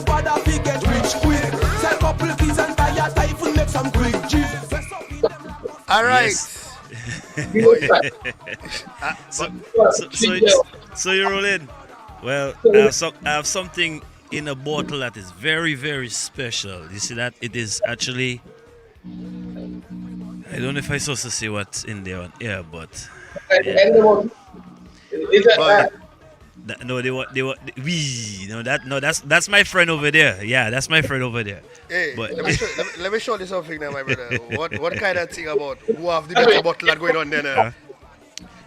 squad if he get rich quick. Sell couple keys and buy a typhoon, make some quick jeep. All right. So you roll in. Well, I have something in a bottle that is very, very special. You see that? It is actually. I don't know if I'm supposed to say what's in there on air, but. Yeah. No, that's my friend over there. Yeah, that's my friend over there. Hey, but let me show you something now, my brother. What kind of thing about who have the better bottle that going on there now?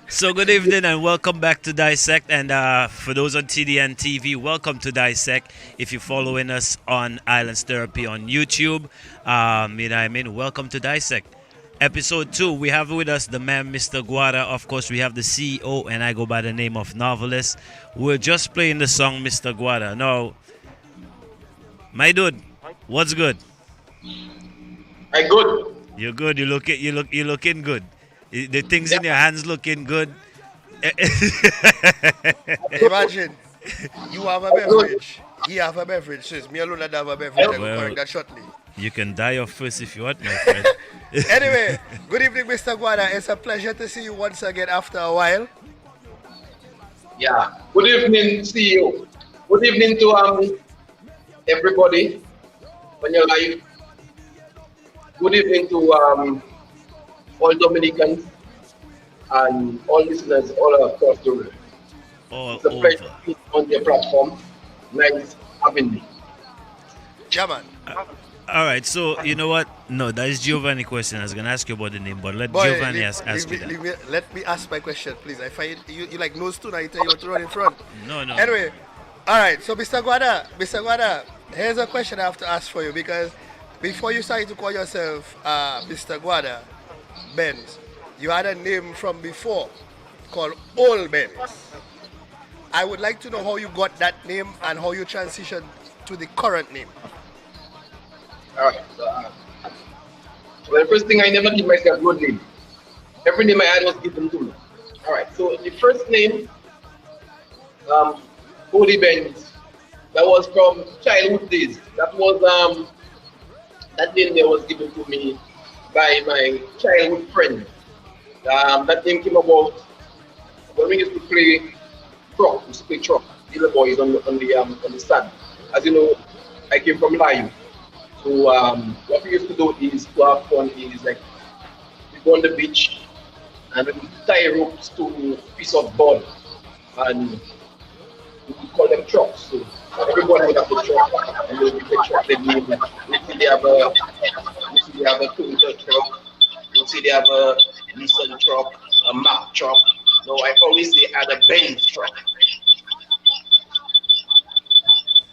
So good evening and welcome back to Dissect. And for those on TDN TV, welcome to Dissect. If you're following us on Islands Therapy on YouTube, welcome to Dissect. Episode 2, we have with us the man, Mr. Guada. Of course, we have the CEO, and I go by the name of Novelist. We're just playing the song, Mr. Guada. Now, my dude, what's good? I'm good. You're good. You're looking good. The things in your hands looking good. Imagine, you have a beverage. He have a beverage. Says me alone that have a beverage. I will correct that shortly. You can die off first if you want, my friend. Anyway, good evening, Mr. Guada. It's a pleasure to see you once again after a while. Yeah. Good evening, CEO. Good evening to everybody on your live. Good evening to all Dominicans and all listeners all across the world. It's a pleasure to be on your platform. Nice having me. Yeah, man. All right, so you know what? No, that is Giovanni question. I was gonna ask you about the name, but let Giovanni ask you that. Let me ask my question, please. I find you like nose too now. You tell you what to run in front. No. Anyway, all right. So Mr. Guada, here's a question I have to ask for you because before you started to call yourself Mr. Guada Benz, you had a name from before called Old Benz. I would like to know how you got that name and how you transitioned to the current name. Alright, well, the first thing, I never give myself good name. Every name I had was given to me. Alright, so the first name, Holy Benz, that was from childhood days. That was that name there was given to me by my childhood friend. That name came about when we used to play truck. We used to play truck, little boys on the stand. As you know, I came from Lion. So what we used to do is to have fun is like we go on the beach and we tie ropes to a piece of board and we call them trucks. So everybody would have the truck and we the truck they name. We see they have a Toyota truck, we see they have a Nissan truck, a Mack truck. No, I always say I had a Benz truck.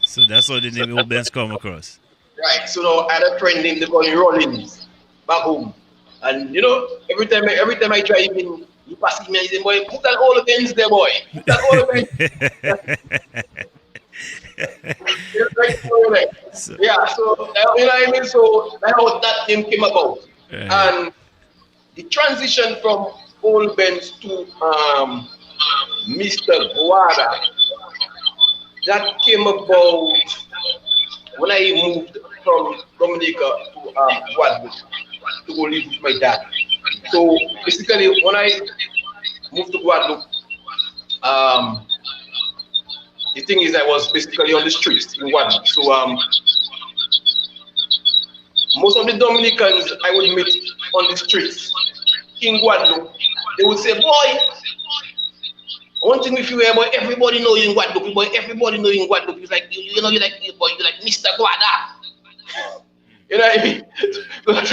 So that's how the name Old Benz come across. Right, so now I had a friend named Rollins back home. And you know, every time I try even he passes me and he say, boy, put that all against there, boy. Put that all against yeah, so you know what I mean? So that's how that name came about. And the transition from Old Benz to Mr. Guada, that came about when I moved from Dominica to Guadeloupe to go live with my dad. So basically, when I moved to Guadeloupe, the thing is I was basically on the streets in Guadeloupe. So most of the Dominicans I would meet on the streets in Guadeloupe, they would say, boy, one thing if you hear, boy, everybody know you in Guadeloupe, boy, everybody know you in Guadeloupe. It's like, you're like Mr. Guada. You know what I mean? That is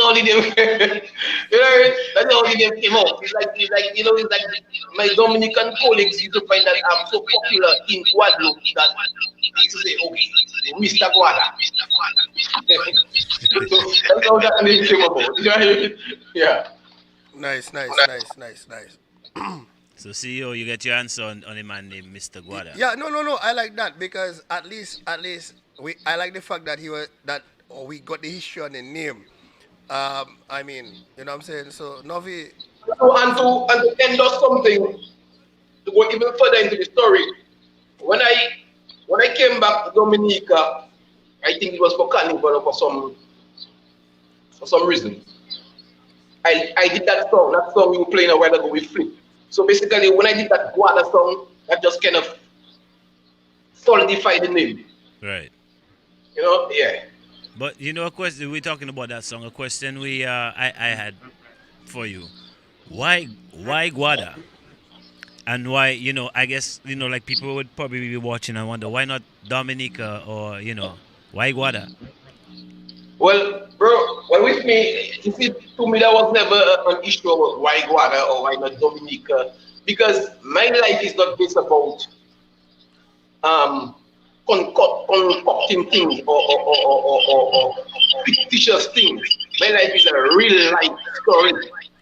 how the name, you know what I mean? That's how the name came out. It's like my Dominican colleagues used to find that I'm so popular in Guadeloupe that they used to say, okay, Mr. Guada. So that's how that name came about. You know what I mean? Yeah. Nice. So CEO, you get your answer on a man named Mr. Guada. Yeah, no. I like that because at least I like the fact that we got the history on the name. I mean, you know what I'm saying? So Novi. And to end up something, to go even further into the story, when I when I came back to Dominica, I think it was for Carnival or for some reason. I did that song you were playing a while ago with Flip. So basically, when I did that Guada song, that just kind of solidified the name. Right. You know, yeah. But you know, a question we're talking about that song. A question I had for you: why Guada? And why, you know, I guess, you know, like people would probably be watching and wonder why not Dominica, or, you know, why Guada? Well, bro, well, with me, you see, to me, that was never an issue of why Guada or why not Dominica, because my life is not based about concocting things or fictitious things. My life is a real life story.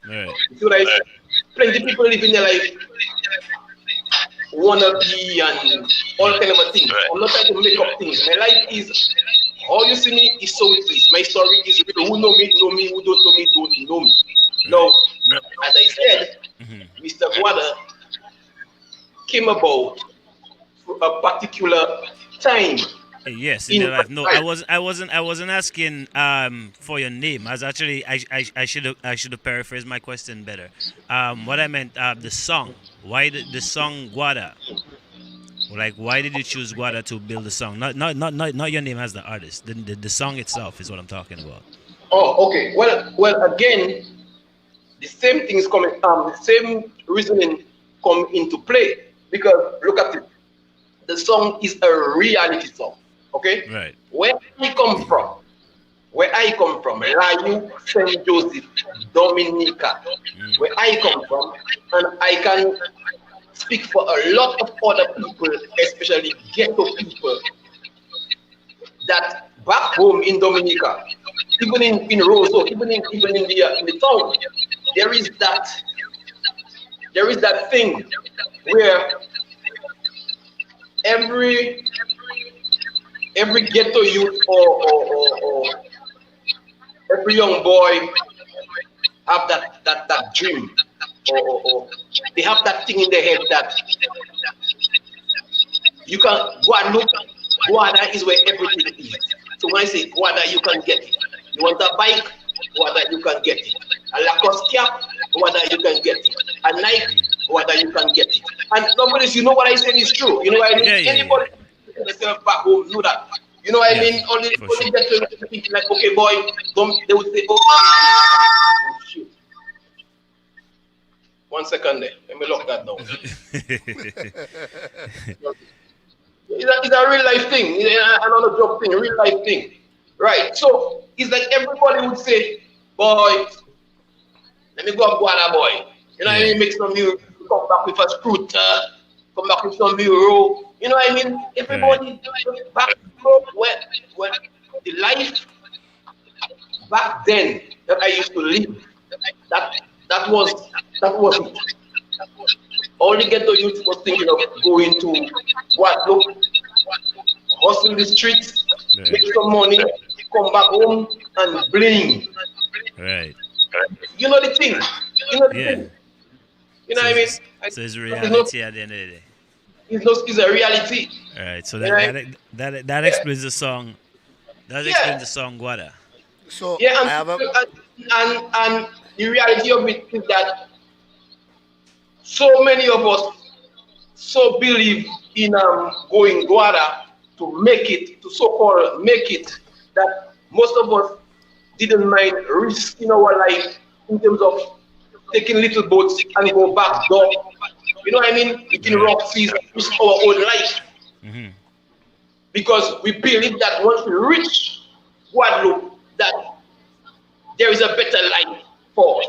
Right. So like, plenty people living their life wanna be and all kind of things. I'm not trying to make up things. My life is how you see me is so it is. My story is real. Who know me, know me. Who don't know me, don't know me. Now, as I said, Mr. Guada came about for a particular time. Yes, in your life. No, I wasn't asking for your name. I was actually I should have paraphrased my question better. What I meant, the song. Why the song Guada? Like, why did you choose Guada to build the song? Not your name as the artist. The song itself is what I'm talking about. Oh, okay. Well, again, the same thing is coming. The same reasoning come into play, because look at it. The song is a reality song. Okay? Right. Where I come from, Layu, St. Joseph, Dominica, where I come from, and I can speak for a lot of other people, especially ghetto people, that back home in Dominica, even in Roseau, even in the town, there is that thing where every ghetto youth or every young boy have that dream, or they have that thing in their head that you can go and look. Guada is where everything is. So when I say Guada, you can get it. You want a bike? Guada, you can get it. A Lacoste cap? Guada, you can get it. A Nike? Guada, you can get it. And nobody's, you know what I said is true. You know what I mean? Anybody themselves back home know that. You know what I mean? Only get to think like, okay, boy, they would say, oh shit. 1 second there. Let me lock that down. It's a real life thing. It's another job thing, real life thing. Right. So it's like everybody would say, boy, let me go up Guada, boy. You know what I mean? Make some music, come back with a scooter, come back with some euro. You know what I mean? Everybody back when the life back then that I used to live, that was it. All the ghetto youth was thinking of going to Guadeloupe, hustle the streets, make some money, come back home and bling. Right. You know the thing. You know the thing. You know what I mean? So it's reality at the end of the day. It's a reality. All right. So that explains the song. That explains the song Guada. So yeah, and the reality of it is that so many of us so believe in going Guada to make it, to so-called make it, that most of us didn't mind risking our life in terms of taking little boats and go back door. You know what I mean? Between rock seas and risk our own life. Mm-hmm. Because we believe that once we reach Guadeloupe, that there is a better life for us.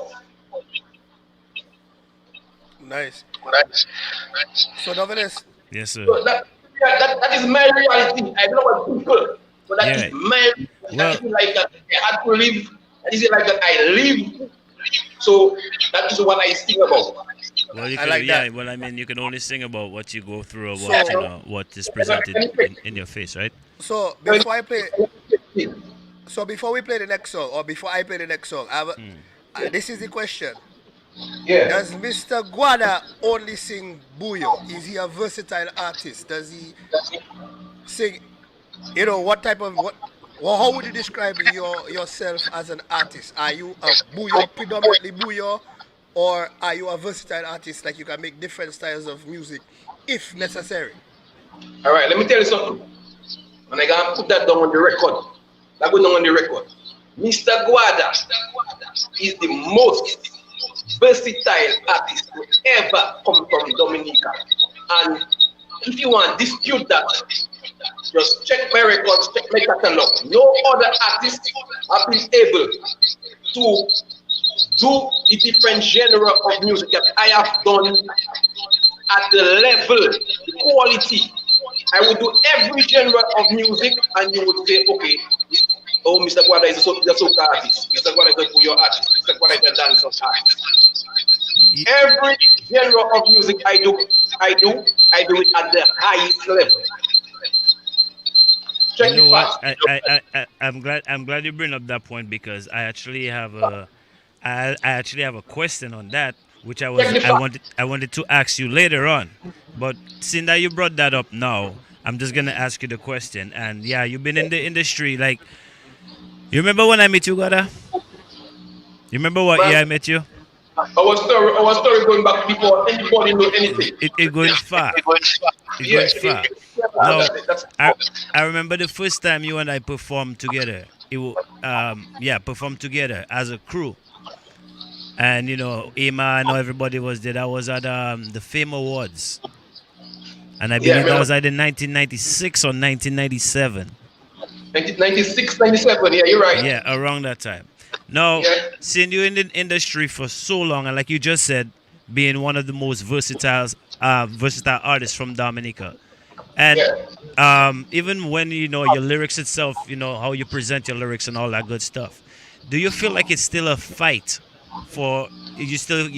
Nice. So Novelis. Yes, sir. So that is my reality. I don't know what people, but that is my reality. That is like that I had to live. That is like that I live. So that is what I sing about. Well, you can, well, I mean, you can only sing about what you go through or what what is presented in your face, right? So before I play, before we play the next song, or before I play the next song, this is the question: Yeah. Does Mr. Guada only sing Buyo? Is he a versatile artist? Does he sing? What type of what? Well, how would you describe yourself as an artist? Are you a Buyo, predominantly Buyo, or are you a versatile artist like you can make different styles of music if necessary? All right, let me tell you something. And I gotta put that down on the record. That goes down on the record. Mr. Guada is the most versatile artist to ever come from Dominica. And if you want to dispute that, just check my records, check my catalog. No other artist have been able to do the different genre of music that I have done at the level, the quality. I would do every genre of music, and you would say, okay, oh, Mr. Guada is a soca artist. Mr. Guada is a Puyo artist. Mr. Guada is a dance artist. Every genre of music I do it at the highest level. Check You know it what? fast. I'm glad you bring up that point because I actually have a question on that, which Check the fact. I wanted to ask you later on. But since that you brought that up now, I'm just gonna ask you the question. And yeah, you've been in the industry. Like, you remember when I met you, Gada? You remember what year I Man, met you? our story going back before anybody knew anything. It going far. It Yeah, going far. Now, I remember the first time you and I performed together. Performed together as a crew. And Ema, I know everybody was there. That was at the Fame Awards, and I yeah, believe that man. was either 1996 or 1997. 1996, 97. Yeah, you're right. Yeah, around that time. Now, Yeah, seeing you in the industry for so long, and like you just said, being one of the most versatile artists from Dominica, and yeah. even when your lyrics itself, how you present your lyrics and all that good stuff, do you feel like it's still a fight for it's still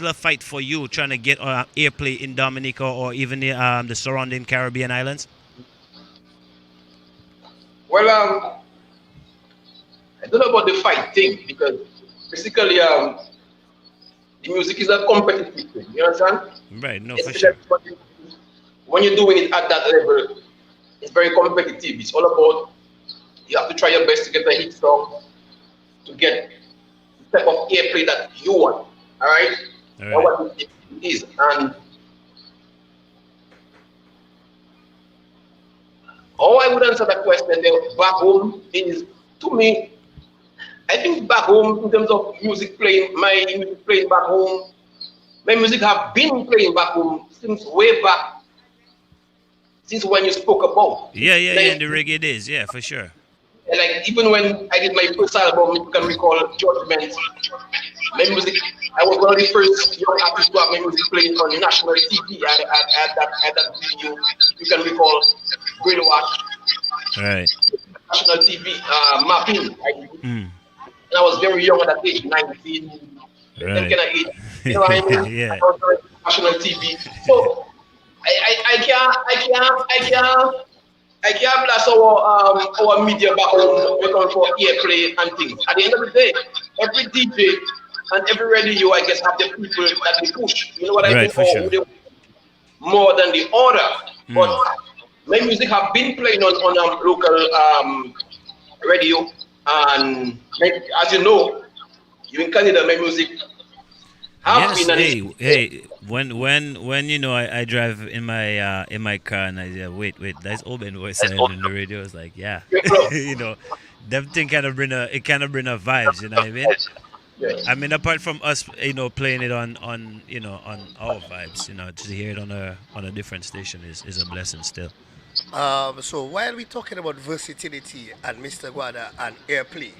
a fight for you trying to get airplay in Dominica or even the surrounding Caribbean islands? Well, I don't know about the fight thing because basically, the music is a competitive thing. You understand? Right, no, for sure. Especially when you're doing it at that level, it's very competitive. It's all about you have to try your best to get a hit song to get the type of airplay that you want. All right, All that's right. what it is. And how I would answer that question there back home is to me, I think back home in terms of music playing, my music playing back home, my music have been playing back home since way back, since when you spoke about. Yeah, in Like, the reggae days, yeah, for sure. like even when I did my first album, you can recall Judgment, my music, I was one of the first young artists to have my music playing on national TV. I had that video, you can recall, Brainwash, Right. national TV mapping. Mm, And I was very young at that age, 19, them right. kind of age. You know what I mean? I Yeah. was on national TV. So I can't blast our media back home when it comes for airplay and things. At the end of the day, every DJ and every radio, I guess, have the people that they push. You know what I Right, mean? for Or sure. who they more than the other. But Mm. my music have been playing on local radio, and as you know, you in Canada, my music have Yes, been and is hey. When I drive in my car and I say, wait, that's open voice I heard in the radio. It's like, yeah, you know, them thing kind of bring a vibes. You know what I mean? yes. I mean, apart from us, playing it on our vibes, to hear it on a different station is a blessing still. So while we're talking about versatility and Mr. Guada and airplay,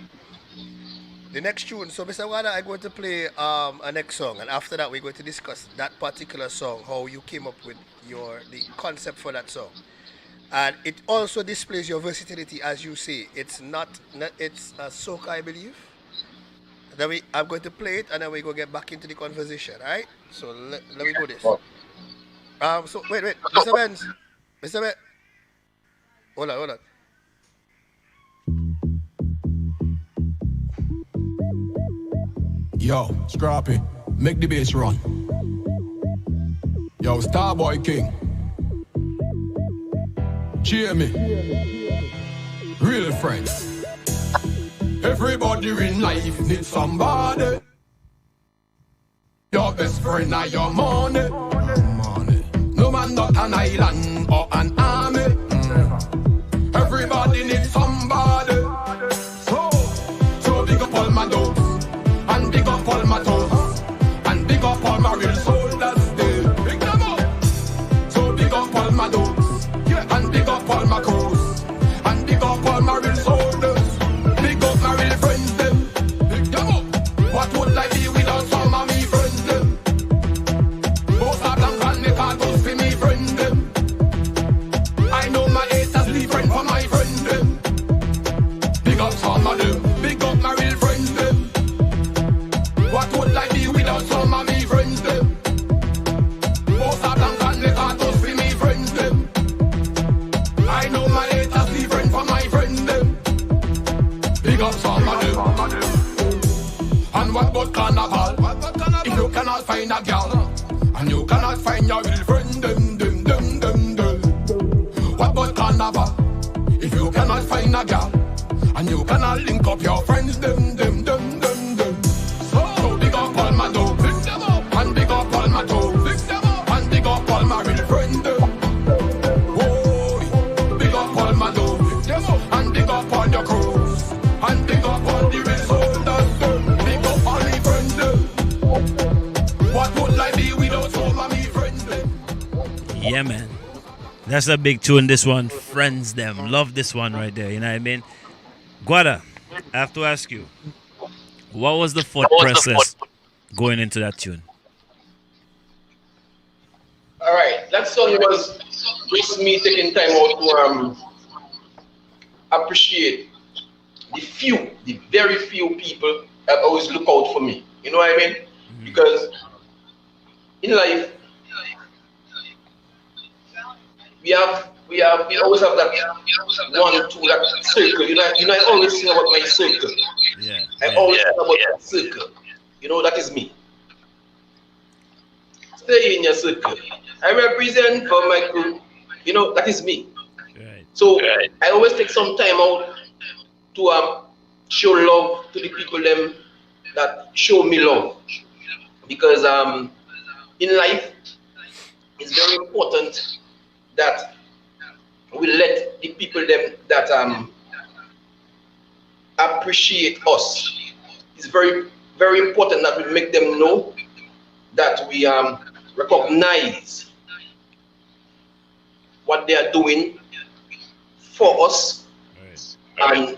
the next tune. So Mr. Guada, I'm going to play a next song, and after that we're going to discuss that particular song, how you came up with the concept for that song, and it also displays your versatility, as you say. It's soca, I believe. I'm going to play it, and then we go get back into the conversation. All right? So let me go this. So wait, Mr. Benz, Mr. Ben, hold on. Yo, Scrappy, make the bass run. Yo, Starboy King. Cheer me. Real friends. Everybody in life needs somebody. Your best friend are your money. No man not an island or an army. Everybody needs somebody. So big up all my dogs. And big up all my toes. And big up all my real soldiers still. Big them up. So big up all my dogs. And big up all my crews. And big up all my real soldiers. Big up my real friends them. Big them up. What would I be without some of me friends them? Both are blank and they can't toast for me friends them. I know my haters leave friend for my friend them. Big up some of them. Big up my real friends them. What would I be without some of me friends them? Both are blank and they can't toast for me friends them. I know my haters leave friend for my friend them. Big up some of them. And what about carnival? If you cannot find a girl and you cannot find your real friend them. What about carnival? If you cannot find a girl and you cannot link up your friends them. So big up all my dogs, and big up all my toes, and big up all my real friends them. Whoa, big up all my dogs, and big up all your crews, and big up all the real soldiers them. Big up all my friends them. What would I be without some of me friends them? Yeah, man. That's a big tune, this one. Friends them. Love this one right there, you know what I mean? Guada, I have to ask you, what was the thought process going into that tune? Alright, that song was just me taking time out to appreciate the very few people that always look out for me. You know what I mean? Because in life, we always have that one, two, that circle. You know, I always think about my circle. Yeah. I always think about that circle. You know, that is me. Stay in your circle. I represent for my crew. You know, that is me. Right. So I always take some time out to show love to the people them that show me love. Because in life, it's very important that we let the people them that appreciate us. It's very, very important that we make them know that we recognize what they are doing for us, and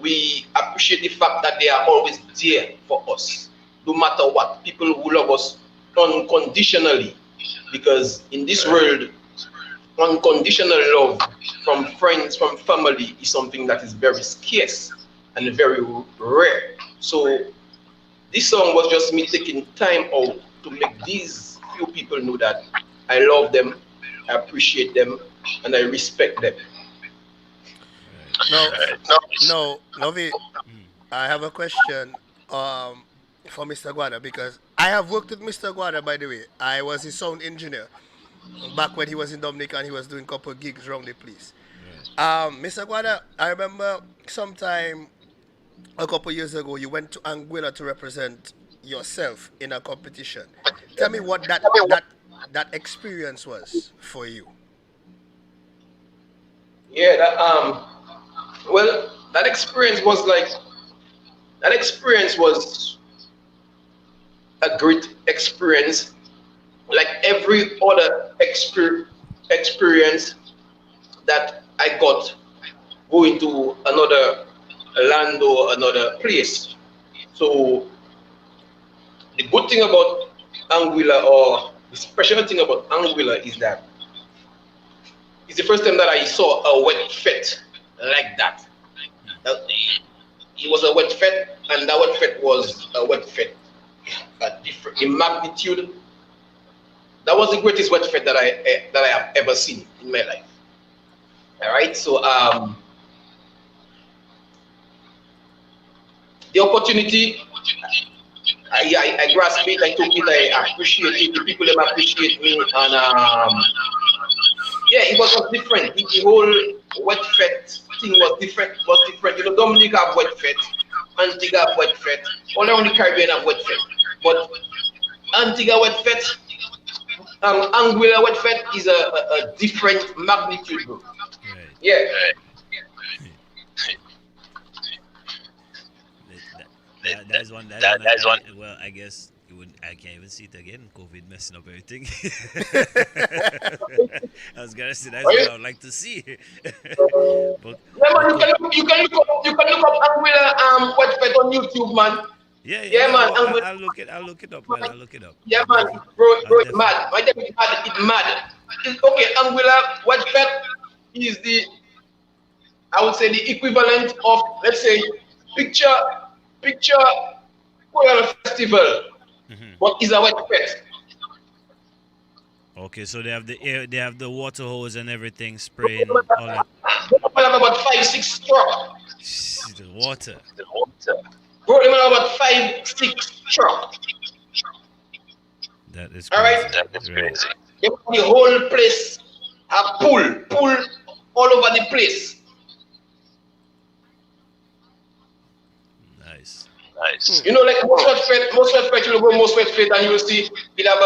we appreciate the fact that they are always there for us, no matter what. People who love us unconditionally, because in this world, unconditional love from friends, from family is something that is very scarce and very rare. So this song was just me taking time out to make these few people know that I love them, I appreciate them, and I respect them. No, Novi, I have a question for Mr. Guada, because I have worked with Mr. Guada, by the way. I was his sound engineer back when he was in Dominica and he was doing a couple of gigs around the place. Mr. Guada, I remember sometime a couple of years ago you went to Anguilla to represent yourself in a competition. Tell me what that experience was for you. Yeah, that experience was a great experience, like every other experience that I got going to another land or another place. So the good thing about Anguilla, or the special thing about Anguilla, is that it's the first time that I saw a wet fet like that. It was a wet fet, and that wet fet was a wet fet in magnitude. That was the greatest wet fet that I have ever seen in my life. All right, so the opportunity I grasp it, I took it, I appreciate it, the people them appreciate me, and yeah, it was different. The whole wet fete thing was different. You know, Dominic have wet fete, Antigua have wet fete, all around the Caribbean have wet fete. But Antigua wet fete, Anguilla wet fete is a different magnitude, bro. Right. Yeah. That's one. Well, I guess you would. I can't even see it again. COVID messing up everything. I was gonna say that's what I would like to see. But, Yeah, man, you can look up Anguilla wet fete on YouTube, man. yeah, man. I'll look it up. Man, I'll look it up. Yeah, man, bro, it's mad. I tell you, it's mad. Okay, Anguilla wet fete is I would say the equivalent of, let's say, picture Korean festival, but it's a wet fete. Okay, so they have the air, they have the water hose and everything spraying all that. They have about 5-6 trucks. The water. Bro, they have about 5-6 trucks. That is crazy. All right? That is crazy. The whole place a pull all over the place. Nice. You know, like most wet fete, you go most wet fete, and you will see it have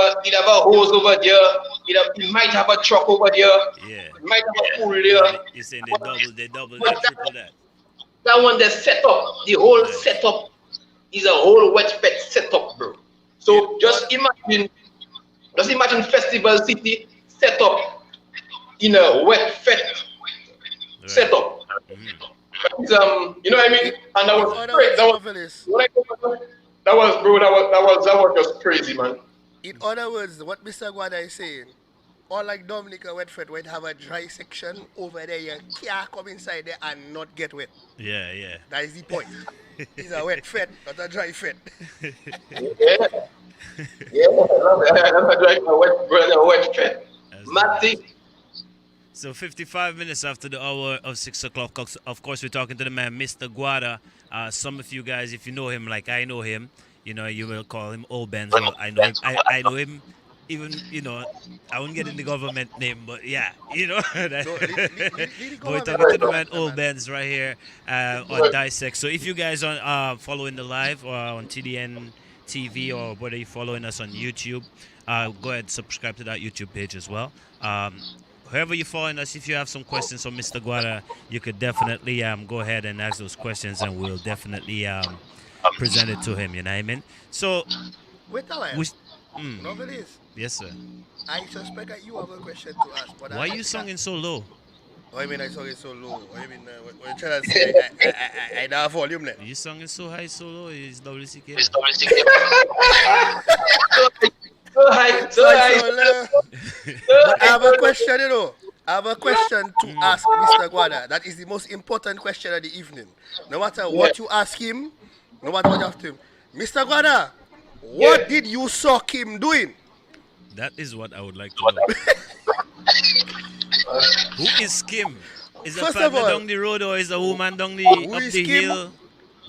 a hose over there. It might have a truck over there. Yeah. It might have a pool there. You're saying they double, they triple that. That one, the setup, the whole setup is a whole wet fete setup, bro. So just imagine Festival City set up in a wet fete setup. You know what I mean? And that was great. That was just crazy, man. In other words, what Mr. Guada is saying, or like Dominica wet fete, when have a dry section over there, you can't come inside there and not get wet. Yeah. That is the point. It's a wet fete, not a dry fete. Yeah, a wet fete. Matic. So 55 minutes after the hour of 6 o'clock, of course, we're talking to the man, Mr. Guada. Some of you guys, if you know him like I know him, you know, you will call him Old Benz. Well, I know him. I know him. Even, you know, I won't get in the government name, but yeah, you know. But we're talking to the man, Old Benz, right here on Dissect. So if you guys are following the live or on TDN TV, or whether you're following us on YouTube, go ahead and subscribe to that YouTube page as well. Whoever you're following us, if you have some questions for Mr. Guada, you could definitely go ahead and ask those questions, and we'll definitely present it to him. You know what I mean? So, wait a while. Novelist. Yes, sir. I suspect that you have a question to ask. But why are you singing so low? What do you mean I sung it so low? What do you mean? What you trying to say? I don't have volume there. You sung it so high, so low. It's WCK. So high. But I have a question, you know. I have a question to ask Mr. Guada. That is the most important question of the evening. No matter what you ask him, no matter what you ask him. Mr. Guada, what did you saw Kim doing? That is what I would like to know. Who is Kim? Is a partner down the road, or is a woman down the up the hill?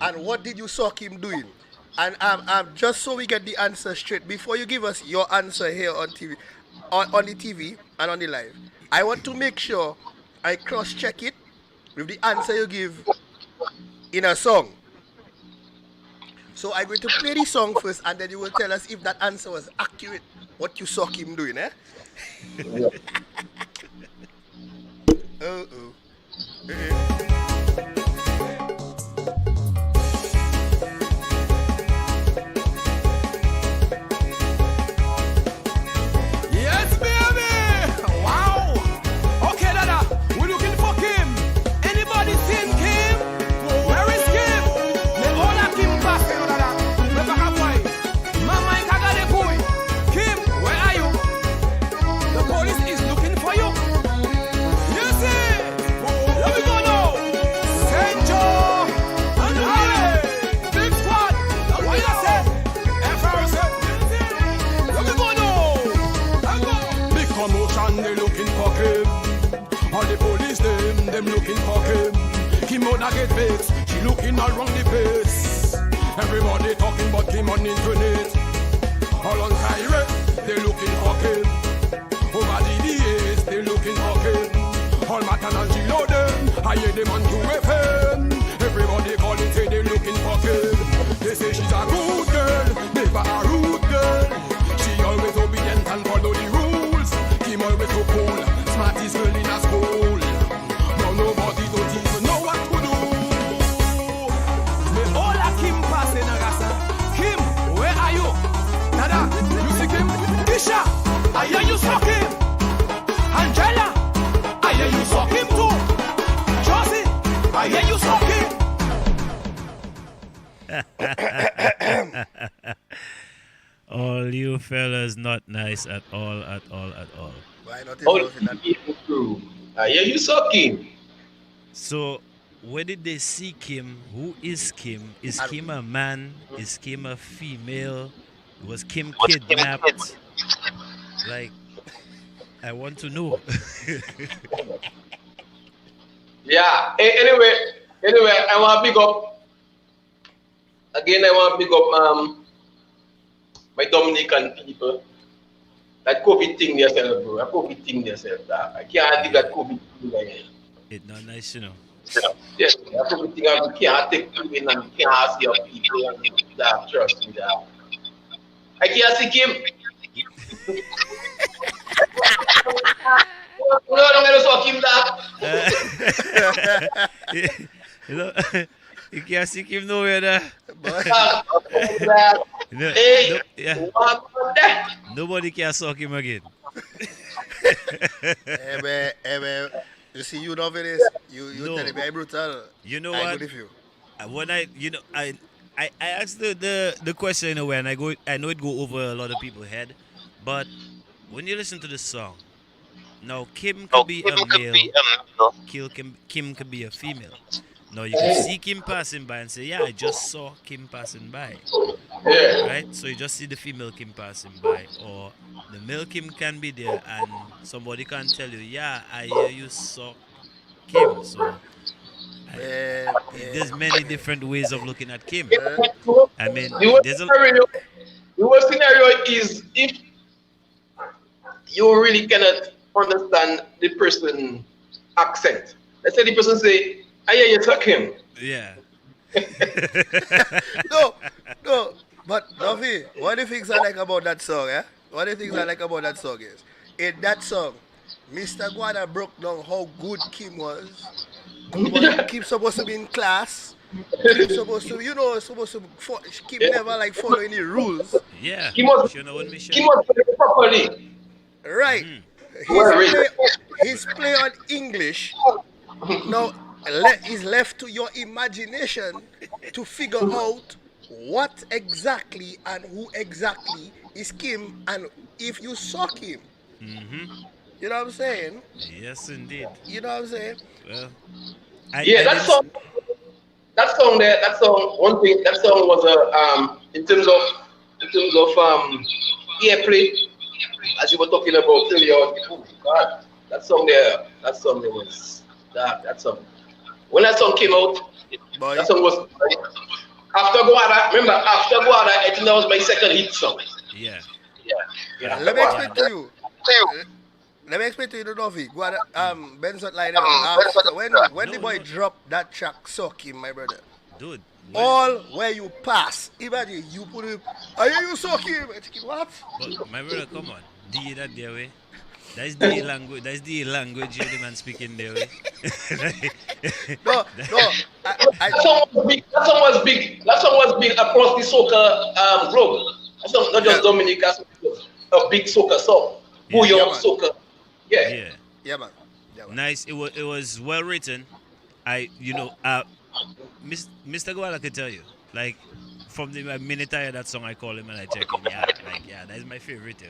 And what did you saw Kim doing? And just so we get the answer straight, before you give us your answer here on TV, on the TV and on the live, I want to make sure I cross-check it with the answer you give in a song. So I'm going to play the song first, and then you will tell us if that answer was accurate, what you saw Kim doing, eh? Uh-oh. Yes, baby! Wow! Okay, Dada, we're looking for Kim. Anybody seen Kim? Where is Kim? Me hola Kim back, Dada. Me back up why? Mama Kagale Kui. Kim, where are you? The police is looking for you. You see? Let me go now. St. Joe and Harry. Big squad. What you say? FRC. Let me go now. Big commotion, they looking for Kim. All the police, them looking for Kim. Kim out get vexed, she looking around the place. Everybody talking about Kim on internet. All on Kyrie, they looking for Kim. Over DDS, they looking for Kim. All Matan and Gilo them, I hear them on 2FM. Everybody calling say they looking for Kim. They say she's a good girl, never a rude girl. She always obedient and follow the rules. Kim always so cool, smartest girl in a school. Now nobody don't even know what to do. Me all a Kim passing a gasa. Kim, where are you? Nada, you see Kim? Isha, I hear you saw Kim. Angela, I hear you saw Kim too. Josie, I hear you saw Kim. All you fellas not nice at all, at all, at all. Why not All involved in that? people through. I hear you sucking. So, where did they see Kim? Who is Kim? Is Kim a man? Is Kim a female? Was Kim kidnapped? Like, I want to know. Yeah. Anyway, I want to big up. Again, I want to big up my Dominican people. That COVID thing yourself, bro. That COVID thing yourself. I can't do that COVID thing again. It's not nice, you know. Yes, that COVID thing I can't take you in and you can't see your people and that. Trust me, that. I can't see Kim. No, don't let us walk him that. You know, you can't see Kim nowhere there. No, Hey, no, yeah. what on that? Nobody can suck him again. Hey man, you see you know this. You No. tell me I'm brutal. You know I what? good with you. When I asked the question in a way, and I know it go over a lot of people's head, but when you listen to the song, now Kim could be a male, Kim could be a female. Now you can see Kim passing by and say, yeah, I just saw Kim passing by. Yeah. Right? So you just see the female Kim passing by, or the male Kim can be there and somebody can tell you, yeah, I hear you saw Kim. So there's many different ways of looking at Kim. I mean, there's a The worst scenario is if you really cannot understand the person's accent. Let's say the person say, I hear you talk him. yeah. No, but Duffy, what do you think I like about that song, eh? What do you think I like about that song is, in that song, Mr. Guada broke down how good Kim was. Kim supposed to be in class. Kim supposed to, Kim never like follow any rules. Yeah. He must, You know what me he must play properly. Right. His play on English now is left to your imagination to figure out what exactly and who exactly is Kim and if you saw Kim. Mm-hmm. You know what I'm saying? Yes, indeed. You know what I'm saying? Well, That song was in terms of airplay, as you were talking about earlier. Oh God, that song was that. That song. When that song came out, Boy. that song was after Guada. Remember, after Guada, I think that was my second hit song. yeah. Yeah. Let me explain to you. Let me explain to you the Novi. Benson line when the boy dropped that track, suck him, my brother. Dude. All where you pass, imagine you put him. Are you suck him? I think, what? But my brother, come on. D that their way. That's the language. That's the language the man speaking their way. No. That song was big. That song was big across the soca globe. That song, not just Dominica, a big soca song. Bouillon soca. Yeah. Yeah, man. Nice. It was well written. Mr. Guala could tell you, like, from the minute I heard that song, I call him and I check him. Yeah, that's my favorite.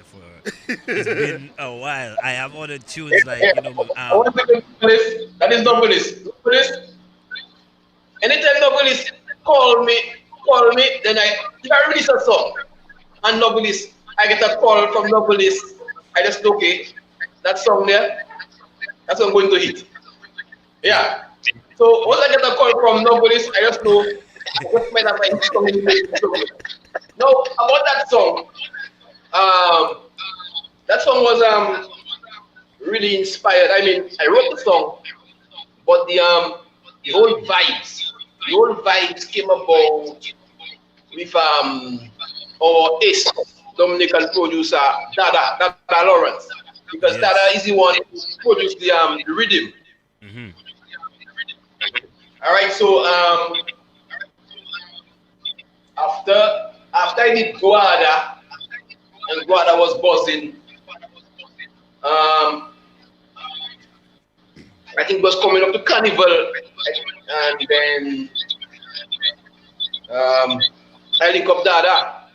It's been a while. I have other tunes like that is Novelist. Anytime Novelist call me, then if I release a song and Novelist, I get a call from Novelist. I just okay, that song there, that's what I'm going to hit. Yeah. So once I get a call from Novelist, I just know Just might have my song in the Now about that song was really inspired. I mean, I wrote the song, but the whole vibes came about with our ace Dominican producer Dada Lawrence, because Yes. Dada is the one who produced the rhythm. Mm-hmm. All right, so after I did Guada and Guada was buzzing, I think it was coming up to Carnival, and then I link up Dada,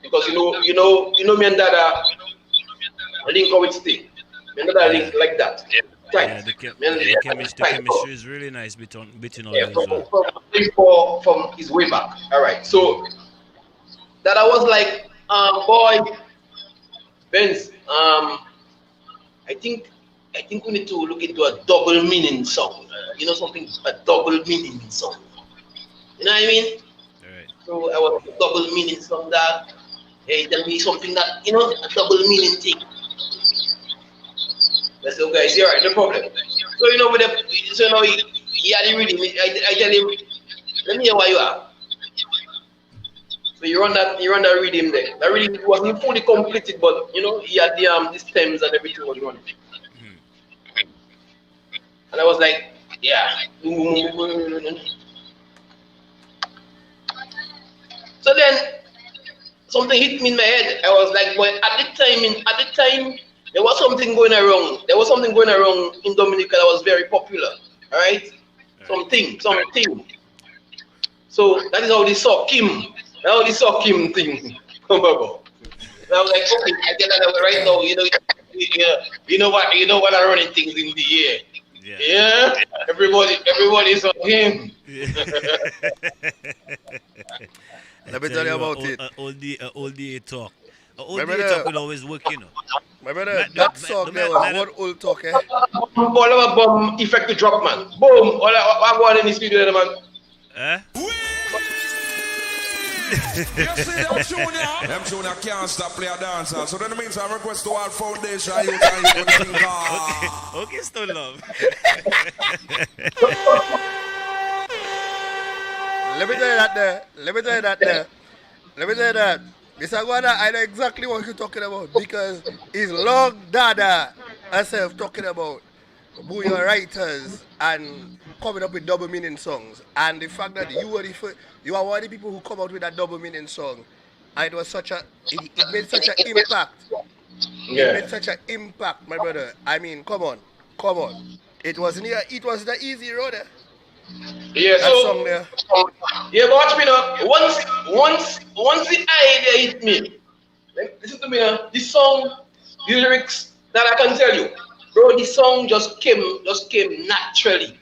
because you know me and Dada link up with Sting. Me and Dada link like that. Yeah, Tight. the chemistry is really nice between all Yeah, those well. from his way back. All right, so Dada was like, boy, Benz, I think we need to look into a double meaning song. A double meaning song. You know what I mean? All right. So I was a double meaning song that, hey, tell me something that, a double meaning thing. I said, okay, I say, all right, no problem. So, he had it ready. I tell him, let me hear where you are. So you run that rhythm there. That rhythm wasn't fully completed, but he had the stems and everything was running. And I was like, yeah. So then something hit me in my head. I was like, well, at the time, there was something going around. There was something going around in Dominica that was very popular. All right? Something. So that is how they saw Kim. That's how they saw Kim thing come about. And I was like, okay, I get that right now. You know what are running things in the air. Yeah. Everybody's on him. Let me tell you about it. All the talk. All the talk will always work, My brother, that song there was one old talk, eh? All of a bomb effect to drop, man. Boom. All I go on in the studio there, man. You see them tune now? Them tune now can't stop play a dancer. So then it means I request to all foundation you can think Okay, still love. Let me tell you that. Mr. Guada, I know exactly what you're talking about, because it's long Dada herself talking about who your writers and coming up with double meaning songs, and the fact that you are one of the people who come out with that double meaning song, and it was it made such an impact. Yeah. It made such an impact, my brother. I mean, come on. It wasn't the easy road. Yeah, That song there. Yeah, but watch me now. Once the idea hit me, listen to me now. This song, the lyrics that I can tell you, bro. This song just came naturally.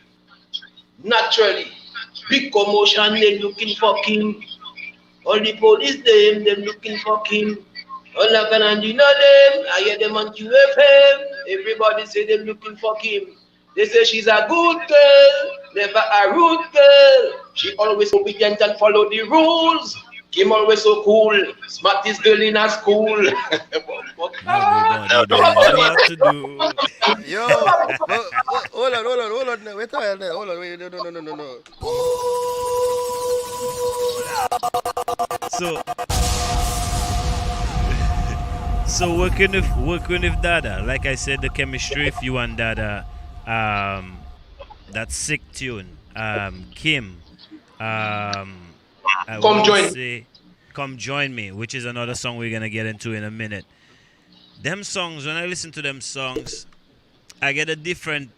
Big commotion, they looking for Kim. All the police them looking for Kim. All I can do know them. I hear them on QFM. Everybody say them looking for Kim. They say she's a good girl, never a rude girl. She always obedient and follow the rules. Kim always so cool, smartest girl in her school. Everybody knows what to do. Yo, hold on. Wait a minute. Hold on. Wait, no. So working with Dada, like I said, the chemistry if you and Dada, that sick tune, Kim, Come Join Me, which is another song we're gonna get into in a minute. Them songs, when I listen to them songs, I get a different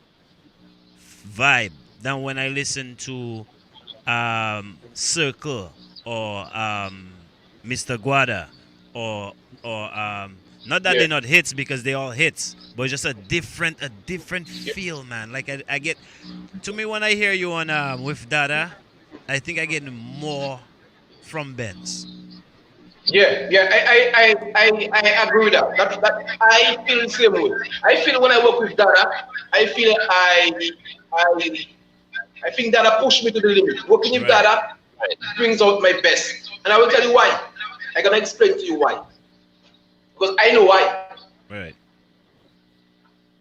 vibe than when I listen to Circle or Mr. Guada or not that they're not hits, because they all hits, but just a different feel, man. Like I get, to me, when I hear you on with Dada, I think I get more from Benz. Yeah, I agree with that. That I feel the same way. I feel when I work with Dada, I feel I think Dada pushed me to the limit. Working with Dada, brings out my best. And I will tell you why. I'm gonna explain to you why. Because I know why. Right.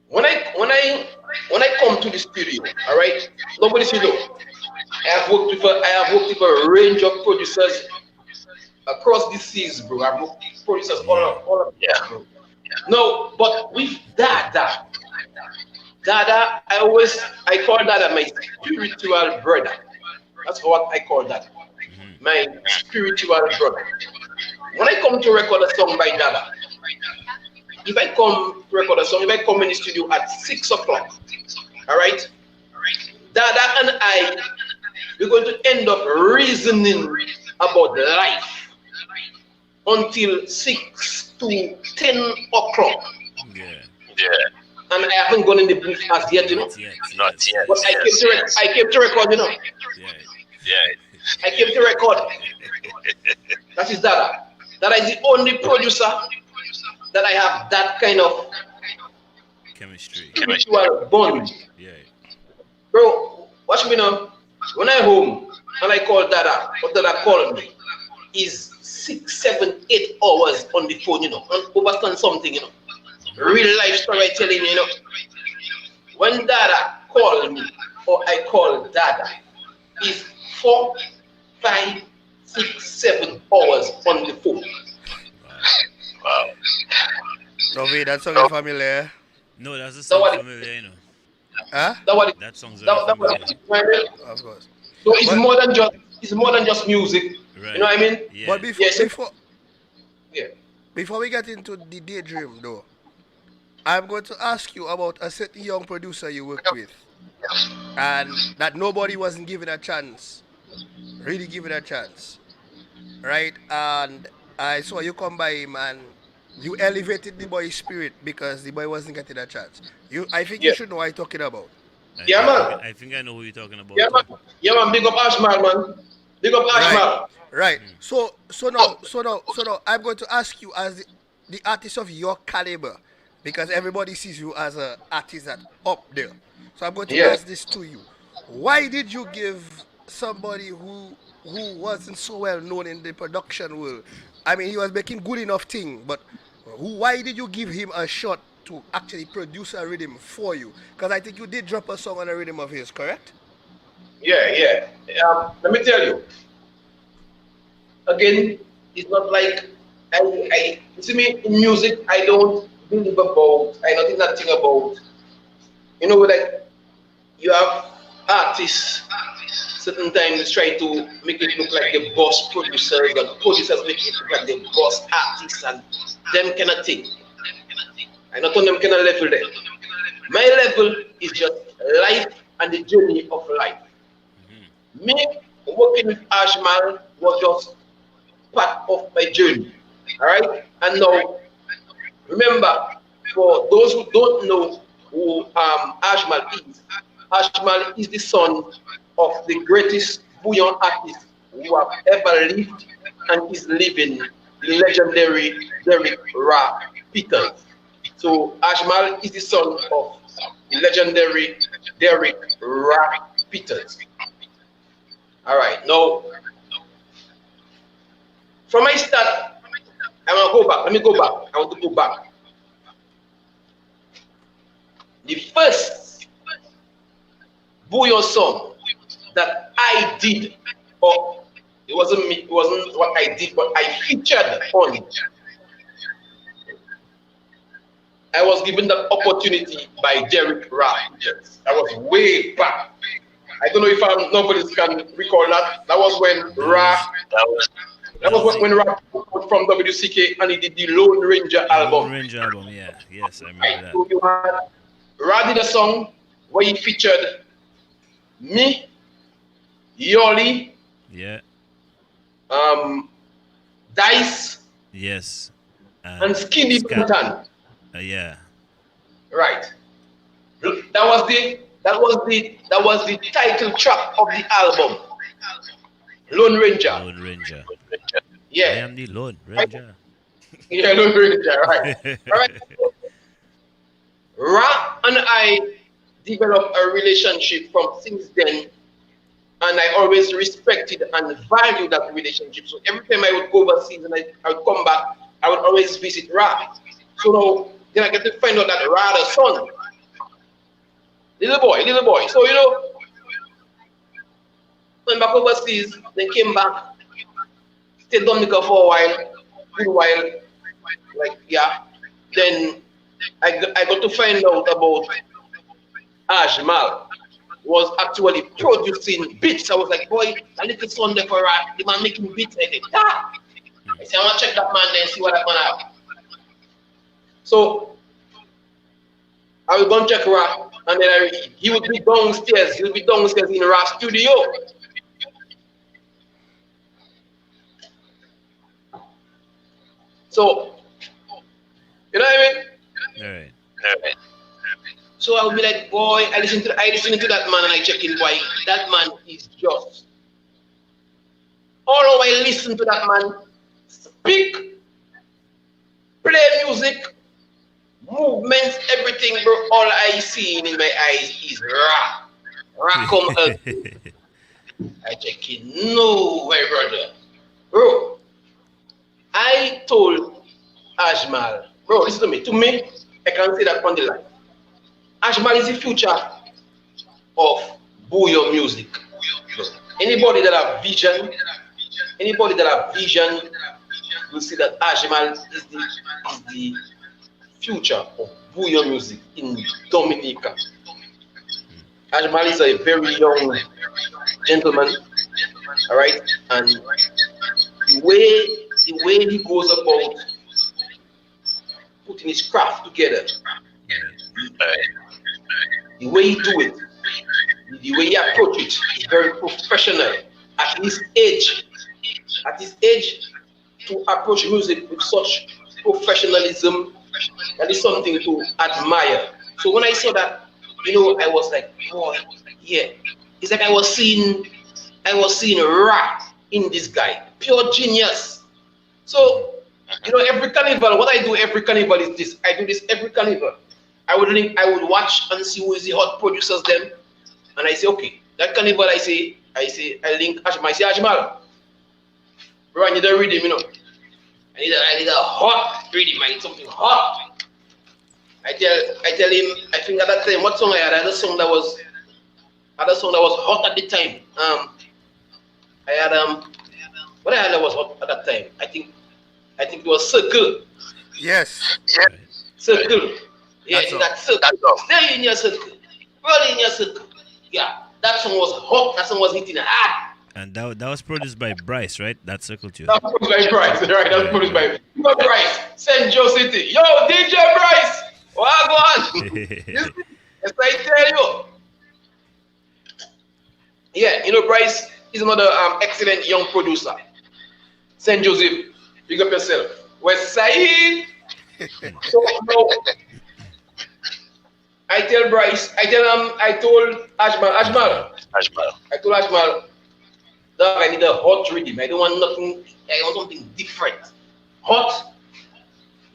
When I come to the studio, all right, nobody should know. I have worked with a range of producers across the seas, bro. I've worked with producers all of bro. No, but with Dada, I call Dada my spiritual brother. That's what I call that. My spiritual brother. When I come to record a song by Dada, if I come to record a song, if I come in the studio at 6 o'clock, all right, Dada and I, we're going to end up reasoning about life until 6 to 10 o'clock. Yeah. And I haven't gone in the booth as yet, you know. Not yet. But I came to record, you know. I came to record. That is Dada. Dada is the only producer that I have that kind of Chemistry. spiritual bond. Yeah. Bro, watch me now. When I home and I call Dada, what Dada call me is 6, 7, 8 hours on the phone, you know, and overstand something, you know. Real life story telling you, you know. When Dada call me or I call Dada, is 4, 5, 6, 7 hours on the phone. Wow. Robbie, that song is familiar. No, that's a song familiar, you know. Huh? That song's very familiar. Of course. So it's more than just music. Right. You know what I mean? Yeah. But Yeah. before we get into the daydream though, I'm going to ask you about a certain young producer you worked with. And that nobody wasn't given a chance. Really given a chance. Right? And I saw you come by him and you elevated the boy's spirit because the boy wasn't getting a chance. I think you should know what I'm talking about. Yeah, man. I think I know who you're talking about. Yeah, man. Big up Ashman, man. Big up Ashman. Right. So now I'm going to ask you as the artist of your caliber, because everybody sees you as an artist that up there. So I'm going to ask this to you. Why did you give somebody who wasn't so well known in the production world? I mean, he was making good enough thing, but why did you give him a shot to actually produce a rhythm for you? Because I think you did drop a song on a rhythm of his, correct? Yeah. Let me tell you. Again, it's not like I you see me in music. I don't believe about. I don't think nothing about. You know, like you have artists. Certain times try to make it look like the boss producers, and producers make it look like the boss artists, and them cannot think. I not on them kind of level there. My level is just life and the journey of life. Me working with Ashmal was just part of my journey. Alright? And now, remember, for those who don't know who Ashmal is the son of the greatest bouillon artist who have ever lived and is living, the legendary Derek Ra Peters. So Ashmal is the son of the legendary Derek Ra Peters. Alright, now from my start, I want to go back. Let me go back. I want to go back. The first bouillon song that I did, or it wasn't me, it wasn't what I did, but I featured on it. I was given that opportunity by Derek Ra. That was way back. I don't know if nobody can recall that. That was when Ra. That was when Ra from WCK and he did the Lone Ranger album. Lone Ranger album, yeah. Yes, I remember that. So you had Ra did a song where he featured me, Yoli, yeah, Dice, yes, and Skinny Bantan. Yeah. Right. That was the title track of the album. Lone Ranger. Lone Ranger. Yeah. I am the Lone Ranger. Yeah, Lone Ranger, right. Alright. Ra and I developed a relationship from since then and I always respected and valued that relationship. So every time I would go overseas and I would come back, I would always visit Ra. So now, then I get to find out that Ra's son, little boy. So went back overseas, then came back, stayed Dominica for a while, good while, Then I got to find out about Ajmal was actually producing beats. I was like, boy, a little son there for Ra, the man making beats. I said, I said, I want to check that man then see what I'm gonna have. So I was going to check Ra, and then he would be downstairs. He would be downstairs in Ra's studio. So, you know what I mean? All right. So I would be like, boy, I listen to that man and I check in, boy, that man is just. All I listen to that man speak, play music, movements, everything, bro. All I see in my eyes is Ra. Ra come up. I check in. No way, brother. Bro, I told Ajmal, bro, listen to me. To me, I can say that on the line. Ajmal is the future of Bouyon music. Anybody that have vision, will see that Ajmal is the future of Bouyon music in Dominica. Ajmal is a very young gentleman, all right, and the way he goes about putting his craft together, the way he do it, the way he approach it is very professional. At his age, to approach music with such professionalism, that is something to admire. So when I saw that, I was like, boy, yeah. It's like I was seeing Ra in this guy, pure genius. So, every carnival, what I do every carnival is this. I do this every carnival. I would watch and see who is the hot producers them, and I say, okay, that carnival I link Ajmal. I say, Ajmal, bro, I need a rhythm, I need a hot rhythm. I need something hot. I tell him, I think at that time, what song I had? I had a song that was hot at the time. I had what I had that was hot at that time. I think it was Circle. Yes. Circle. Yeah, in that circle. Stay in your circle. Roll in your circle. Yeah, that song was hot. That song was hitting hard. And that was produced by Bryce, right? That circle tune. That was produced by Bryce, right? That was produced by Bryce, St. Joe City. Yo, DJ Bryce. What go on? Yes, I tell you. Yeah, Bryce is another excellent young producer. St. Joseph, big up yourself. West Side. So I tell Bryce, I told Ajmal, that I need a hot rhythm. I don't want nothing, I want something different. Hot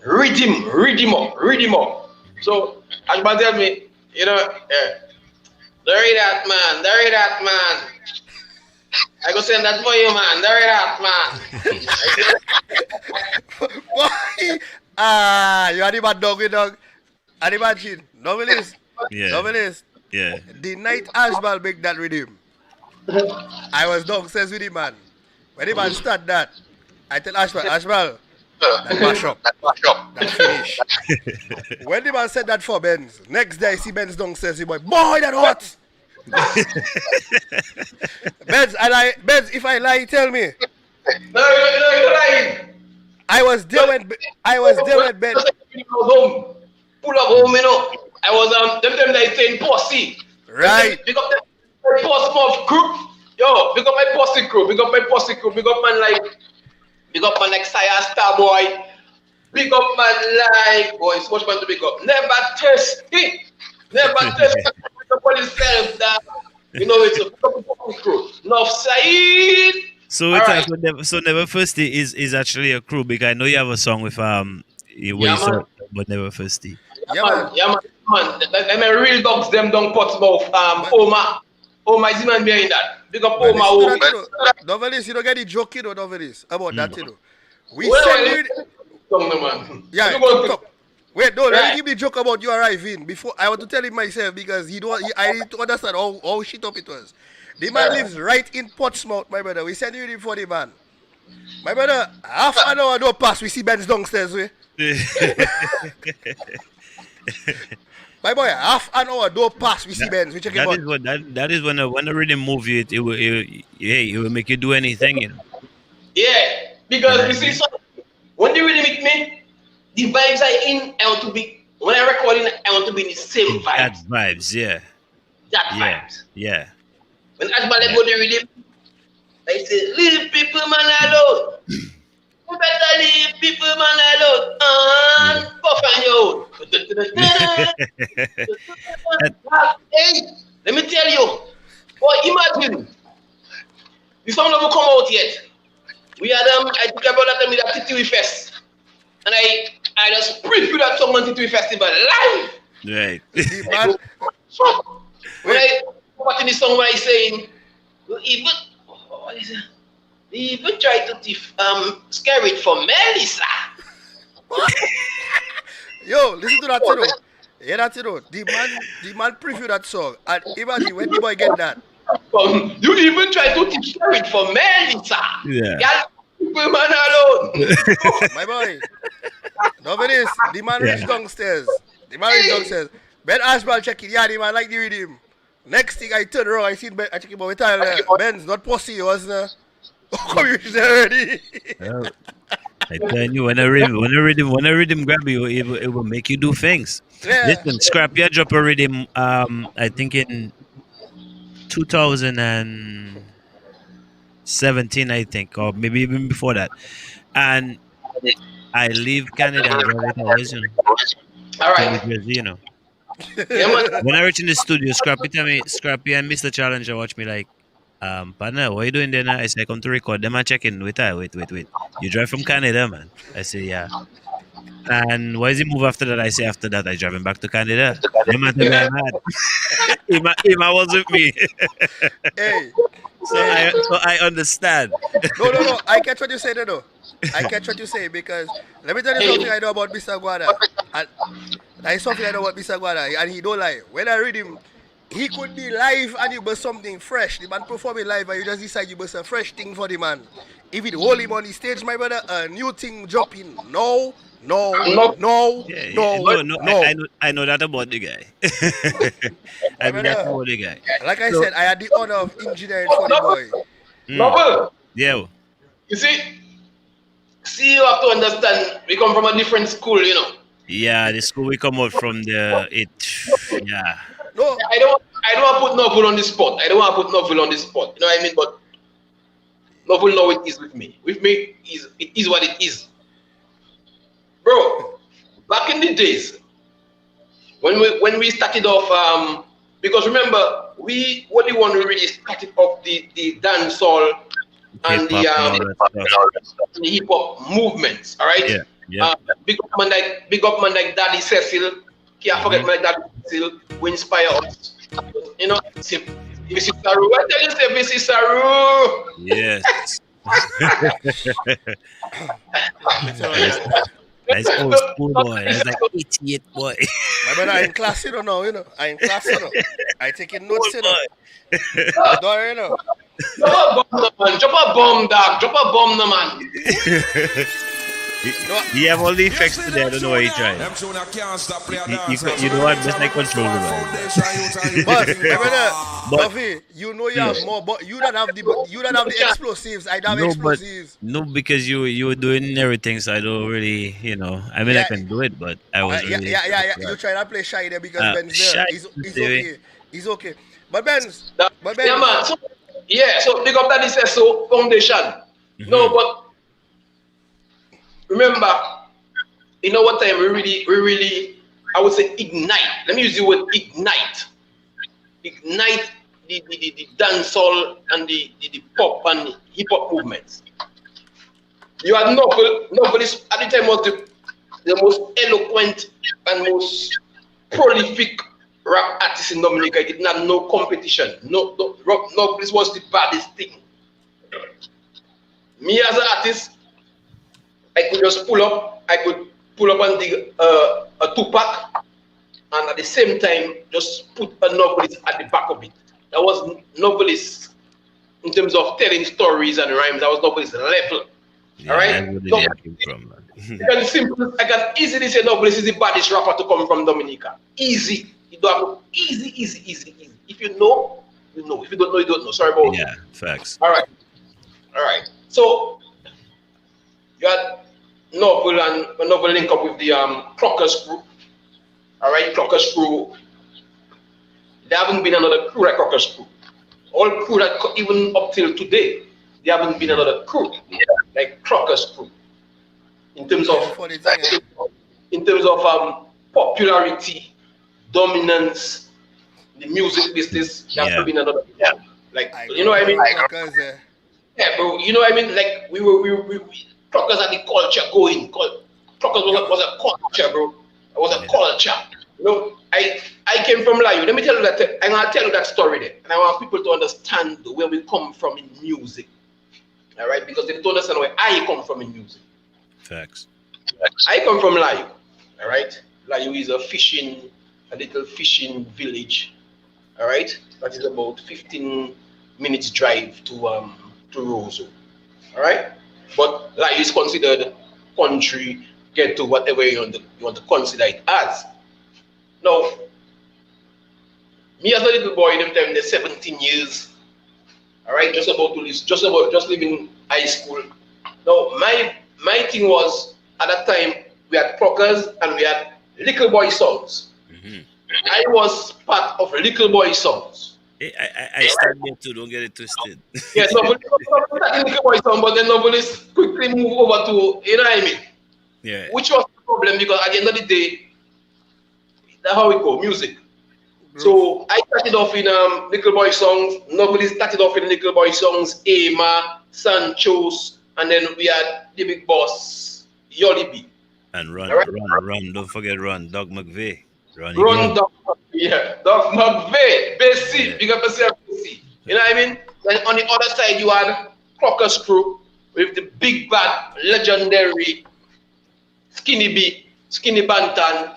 rhythm up. So Ajmal tell me, there is that man. I go send that for you, man. There is that man. Boy, you are the bad dog. And imagine, novelist. Yeah. The night Ajmal make that rhythm, I was downstairs with him, man. When the man start that, I tell Ajmal, that mash up. That's finish. When the man said that for Benz, next day I see Benz downstairs, he boy, that hot. Benz, if I lie, tell me. No, you're lying. I was there when Benz. Pull up home, I was them that saying posse. Right. Big up my posse crew. Yo, big up my posse crew. Big up man like Sire Starboy. Big up man like boy, it's much man to big up. Never thirsty. Big up on himself that it's a fucking crew. North side. So Never Thirsty is actually a crew, because I know you have a song with but Never Thirsty. Yeah, man. Them real dogs, them down Portsmouth, Oma. Oh, my man behind that. Big up But all my listen to own. that, you know. Novelist, you don't get the joke, you know, novelist, about that, you know. We Well, send you... come on, man. Yeah, You go come. Wait, no, let Right. me give the joke about you arriving. Before I want to tell him myself because I need to understand how shit up it was. The man lives right in Portsmouth, my brother. We send you for the man. My brother, half an hour don't pass, we see Benz downstairs, we. My boy, half an hour don't pass, we see Benz. We check him out. That is when the rhythm move you, it will make you do anything, you know. Yeah, because you see, so when you really meet me, the vibes I in, I want to be, when I record in, I want to be in the same That vibes. vibes, yeah. That Yeah. vibes. Yeah. When Ashbal let go the rhythm, I say, leave people man alone. You better leave people man alone. And puff on your own. Hey, let me tell you. Boy, imagine. The song never come out yet. We had I think about that time with that TTV Fest. And I just preview that song on TTV Festival live. Right. The man, When I watching the song where I saying, what is it? They even try to scare it for Melissa. yo, listen to that, you know. Yeah, that's, you know. The man preview that song. And imagine when the boy get that. You even try to scare it for Melissa. Yeah. Y'all people man alone. My boy. Novelist, the man reached downstairs. Ben Ashbal checking, yeah, the man like the rhythm. Next thing I turn around, I see Ben, I check him out with Tyler. Ben's not pussy, wasn't it? Come you there already. Well, I tell you, when a rhythm grab you, it will make you do things. Yeah. Listen, Scrappy drop a rhythm, I think in 2017, I think, or maybe even before that. And I leave Canada and drive it always, you know. All right. You know. Yeah, man. When I reach in the studio, Scrappy and Mr. Challenger watch me like, partner, what are you doing there now? I say, come to record. Them I check in. Wait. You drive from Canada, man. I say, yeah. And why is he move after that? I say, after that, I drive him back to Canada. Them I tell me I'm mad. Him was with me. Hey. So I understand. No. I catch what you say, no. I catch what you say because let me tell you something I know about Mr. Guada. And that is something I know about Mr. Guada, and he don't lie. When I read him, he could be live and you bust something fresh. The man performing live and you just decide you bust a fresh thing for the man. If it hold him on the stage, my brother, a new thing drop in. No. I know that about the guy. I know that about the guy. Like I said, I had the honor of engineering for the boy. Novel. Yeah. You see, you have to understand, we come from a different school, you know. Yeah, the school we come out from yeah. No. I don't want to put Novel on the spot. You know what I mean? But Novel know it is with me. With me, it is what it is. Bro, back in the days, when we started off, because remember, we were the one who really started off the dancehall and the hip hop movements, all right? Yeah. Big up man like Daddy Cecil, can't forget my Daddy Cecil, who inspire us. You know, Mrs. Saru, I tell you, say Mrs. Saru. Yes. That's old school boy. That's like 88 boy. My brother, I in class, you know. I taking notes, you know. You know. Drop a bomb, dog. Drop a bomb, no man. You have all the effects today. I don't know why you trying. You know what? Just like control the But my brother, Duffy, you know you have more, but you don't have the explosives. I don't have explosives. No, because you were doing everything, so I don't really, you know. I mean, I can do it, but I was really. Yeah. You try to play shy there because Ben's there. He's okay. But Ben's. Yeah, man. So big up that is so foundation. Mm-hmm. No, but remember, you know what time we really, I would say ignite. Let me use the word ignite. Ignite the dancehall and the pop and hip hop movements. You had Novelist at the time was the most eloquent and most prolific rap artists in Dominica. It did not have no competition. No, this was the baddest thing. Me as an artist, I could just pull up and dig a 2-pack, and at the same time just put a novelist at the back of it. That was novelist in terms of telling stories and rhymes. That was novelist level. Yeah, all right. So, I can easily say novelist is the baddest rapper to come from Dominica. Easy. You don't have easy. If you know, you know. If you don't know, you don't know. Sorry about yeah, facts. All right. So you had Novel and Novel link up with the Clockers crew. All right, Clockers crew. There haven't been another crew like Clockers crew. All crew that even up till today, there haven't been another crew like Clockers crew. In terms of popularity, dominance, the music business, there hasn't been another. Yeah. Like you know what I mean? Yeah, bro. You know what I mean? Like we Clockers had the culture going. Clockers was a culture, bro. It was a culture. You know, I came from Layo. Let me tell you that. I'm gonna tell you that story there, and I want people to understand where we come from in music. All right, because they don't understand where I come from in music. Facts. I come from Layo. All right, Layo is a little fishing village. All right, that is about 15 minutes drive to Roseau. All right, but Layo is considered country, ghetto, whatever you want to consider it as. Now, me as a little boy, them time, they're 17 years. All right, just leaving high school. Now, my thing was at that time we had Clockers and we had Little Boy songs. Mm-hmm. I was part of Little Boy songs. I started there too. Don't get it twisted. Yeah, nobody started Little Boy song, but then nobody quickly move over to, you know what I mean? Yeah. Which was the problem because at the end of the day, that's how it go, music. So I started off in Little Boy songs. Nobody started off in Little Boy songs. Ema, Sancho's, and then we had the big boss, Yoli B. And run. Don't forget run. Doug McVeigh. Doug McVeigh. Bessie. Big up yourself, Bessie. You know what I mean? Then on the other side, you had Clockers crew with the big bad, legendary Skinny Bantan,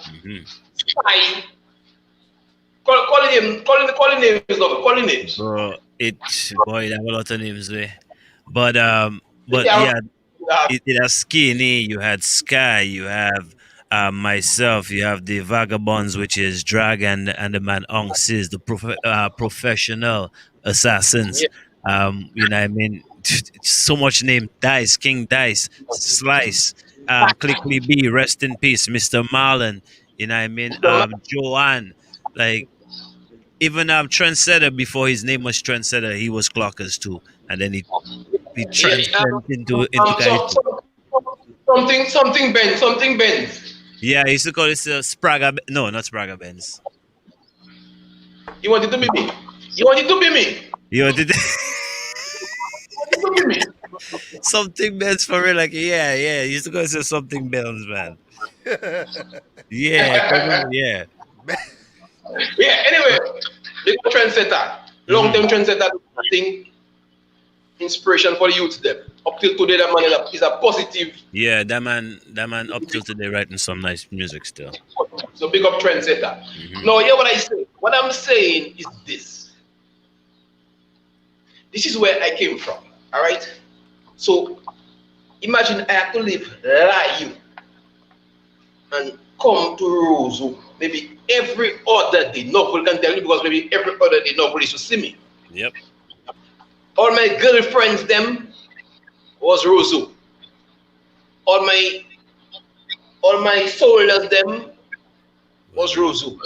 Spy. Calling names. Bro, they have a lot of names there. But yeah, it has Skinny, you had Sky, you have myself, you have the Vagabonds, which is Drag and the man Ongsis, the professional assassins. Yeah. You know what I mean? So much name. Dice, King Dice, Slice, Clickly B, rest in peace, Mr. Marlon. You know what I mean? Joanne, like even Trendsetter, before his name was Trendsetter, he was Clockers too, and then he transcended into guys. Something Benz. Yeah, I used to call it Spraga. No, not Spraga Benz. You wanted to be me. You wanted to be me. Something Benz for real, like yeah. You used to call it something Benz, man. Yeah. Yeah, anyway, the trendsetter, long-term trendsetter, thing, inspiration for the youth them. Up till today, that man is a positive. Yeah, that man up till today writing some nice music still. So big up trendsetter. Now, hear what I say. What I'm saying is this. This is where I came from, all right? So imagine I had to leave Layo and come to Roseau maybe every other day. Nobody can tell you because maybe every other day nobody used to see me. Yep. All my girlfriends them was Roseau. All my soldiers them was Roseau.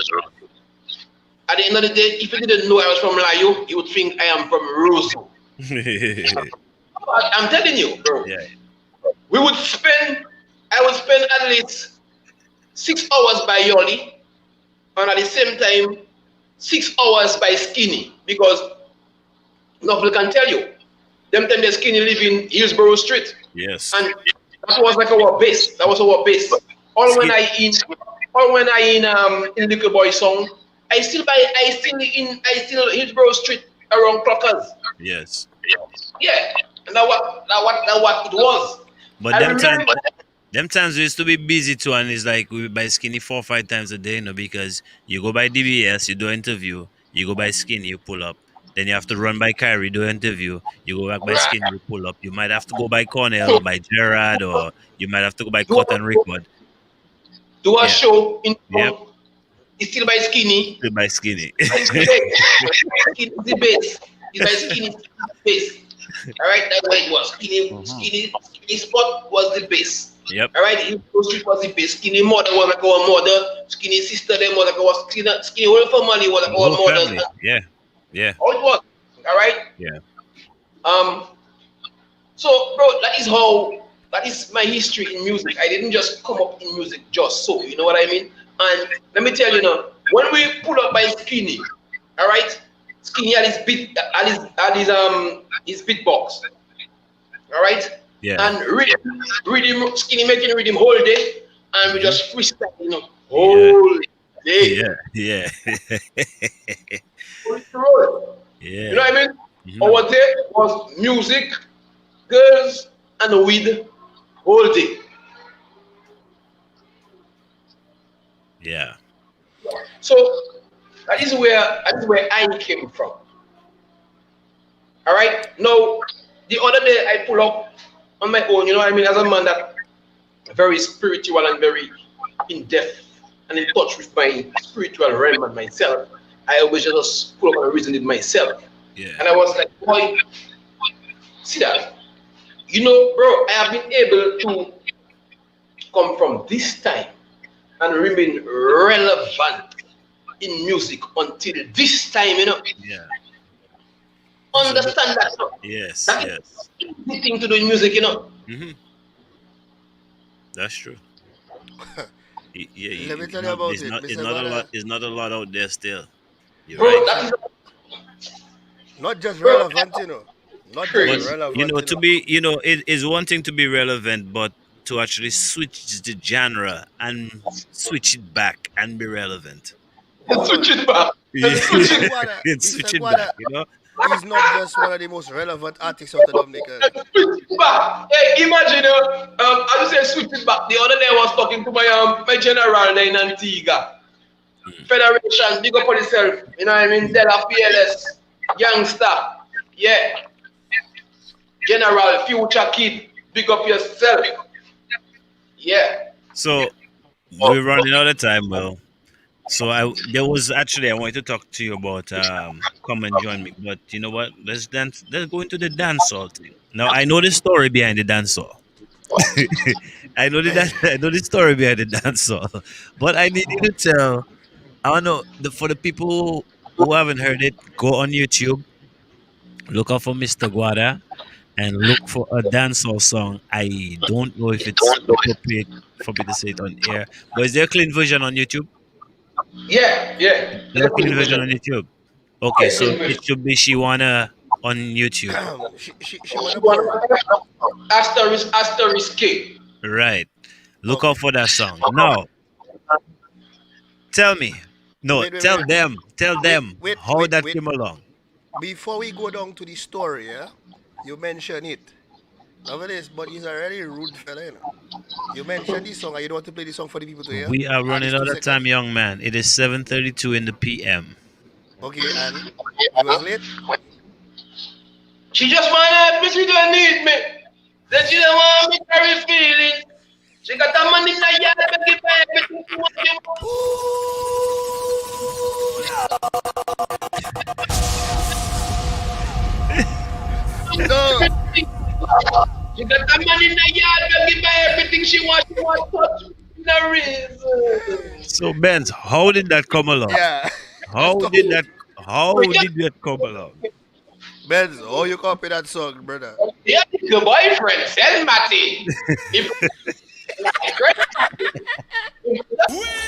At the end of the day, if you didn't know I was from Layo, you would think I am from Roseau. I'm telling you, bro. Yeah. I would spend at least 6 hours by Yoli, and at the same time, 6 hours by Skinny, because nobody can tell you. Them time the Skinny live in Hillsborough Street. Yes. And that was like our base. All when I in Little Boy song, I still Hillsborough Street around Clockers. Yes. Yeah. And that what it was. But I them times, remember them times we used to be busy too, and it's like we buy skinny 4 or 5 times a day, because you go by DBS, you do an interview, you go by skinny, you pull up. Then you have to run by Kyrie, do an interview, you go back by skinny, you pull up. You might have to go by Cornell or by Gerard, or you might have to go by Cut and Record. do a Yeah. show in Yep. it's still by Skinny. Still by skinny. Skinny is the base. It's by Skinny base. Alright, that's what it was. Skinny spot was the base. Yep. Alright, Hillsborough Street was the base. Skinny mother was like our mother. Skinny sister them was like our skinny whole family was like our Whole mothers. family. Yeah. Yeah. How it was. Alright? Yeah. So bro, that is my history in music. I didn't just come up in music just so, you know what I mean? And let me tell you now, when we pull up by Skinny, all right, Skinny had his beat, his beatbox, all right, Yeah. and rhythm, Skinny making rhythm whole day, and we just freestyle, whole day. Yeah. Yeah. Yeah. You know what I mean? Mhm. Our day was music, girls, and weed whole day. Yeah. So that is where I came from. All right. Now, the other day I pull up on my own. You know what I mean? As a man that very spiritual and very in depth and in touch with my spiritual realm and myself, I always just pull up and reason it myself. Yeah. And I was like, boy, see that? You know, bro, I have been able to come from this time and remain relevant in music until this time, Yeah. Understand that, Yes. That Yes. is the thing to do in music, Mm-hmm. That's true. Yeah. Let me tell you about it's it, not, Mr. it's not a Guada. lot. It's not a lot out there still. You're Bro, right. that is Not just relevant, Not Crazy. just relevant. To be, it is one thing to be relevant, but to actually switch the genre and switch it back and be relevant. switch it back. Mr. Guada, And Mr. switch it Guada, back, he's not just one of the most relevant artists of the Dominican. Switch it back. Hey, imagine, I just say switch it back. The other day I was talking to my general there in Antigua. Federation, big up on yourself. You know what I mean? Della Fearless, Youngster. Yeah. General, Future Kid, big up yourself. Yeah. So we're running out of time, Will. So I wanted to talk to you about come and join me, but you know what? Let's go into the dancehall thing. Now I know the story behind the dancehall. I know the story behind the dancehall, but I need you to tell. I don't know for the people who haven't heard it. Go on YouTube, look out for Mr. Guada, and look for a dancehall song. I don't know if it's appropriate for me to say it on air, but is there a clean version on YouTube? Yeah. There's a clean version on YouTube. Okay, so it should be She Wanna on YouTube. she wanna Asterisk K. Right. Look out for that song. Now, tell me. No, Wait, tell them wait, how wait, that wait. came along. Before we go down to the story, you mention it. Over this, but he's a really rude fella, You mentioned this song and you don't want to play this song for the people to hear? We are And running it's 2 out of seconds. time, young man. It is 7:32 in the PM. Okay, and you was late? She just wanna help me, she don't need me. Then she don't want me carry feelings. She got the money in the yard, but give her everything she No. She got the money in the yard, but give her everything she wants. She wants touch. No reason. So Benz, how did that come along? Yeah. How did that come along? Benz, how you copy that song, brother? Yeah, your boyfriend, send Matty.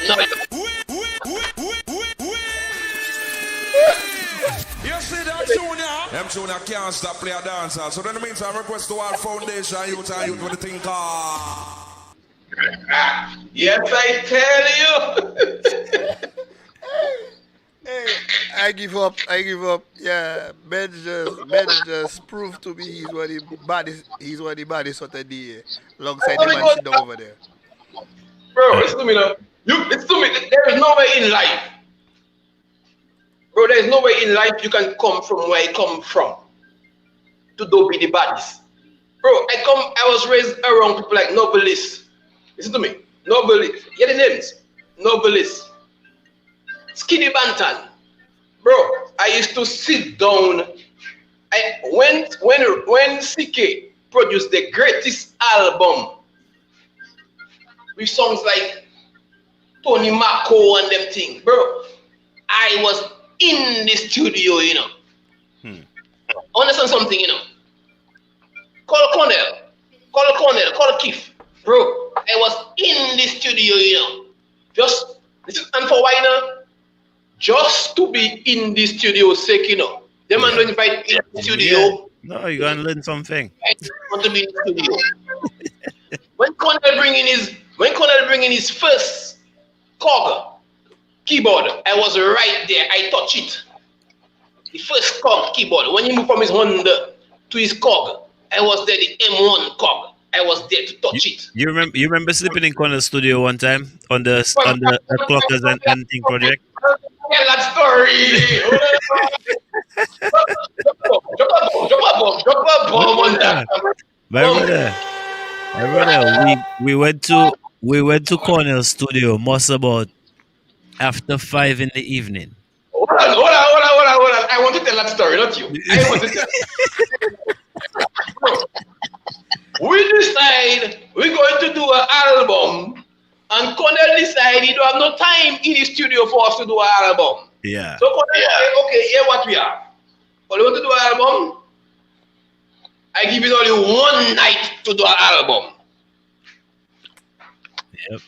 No. You see that tune, yeah? Them tune I can't stop play a dancer. So in the meantime, request to our foundation youth and youth with the thing called. Yes, I tell you. I give up. I give up. Yeah, Ben just proved to me he's one of the baddest of the day. Alongside the man sit down over there. Bro, listen to me now. Listen to me. There is no way in life, bro. There is no way in life you can come from where I come from to do be the baddest. Bro, I was raised around people like Novelis. Listen to me. Novelis. Hear the names. Novelis. Skinny Bantan. Bro, I used to sit down. When CK produced the greatest album with songs like Tony Mako and them things, bro, I was in the studio, you know. Understand something, you know. Call Cornell, Keith. Bro, I was in the studio, you know. Just, and for why now? Just to be in the studio sake, you know. Them man don't invite in the studio. Yeah. No, you're gonna learn something. I want to be in the studio. When Cornell bring in his first Korg keyboard, I was right there. I touched it. The first Korg keyboard. When he moved from his Honda to his Korg, I was there. The M1 Korg. I was there to touch it. You remember sleeping in Corner's studio one time on the Clockers and Thing project? Tell that story. Drop a bomb on that. My brother, we went to Cornell's studio most about after 5 in the evening. Hold on. I want to tell that story, not you. I want to tell. We decide we're going to do an album, and Cornell decided he don't have no time in the studio for us to do an album. Yeah. So Cornell said, okay, here what we are. But you want to do an album? I give you only one night to do an album. Yep.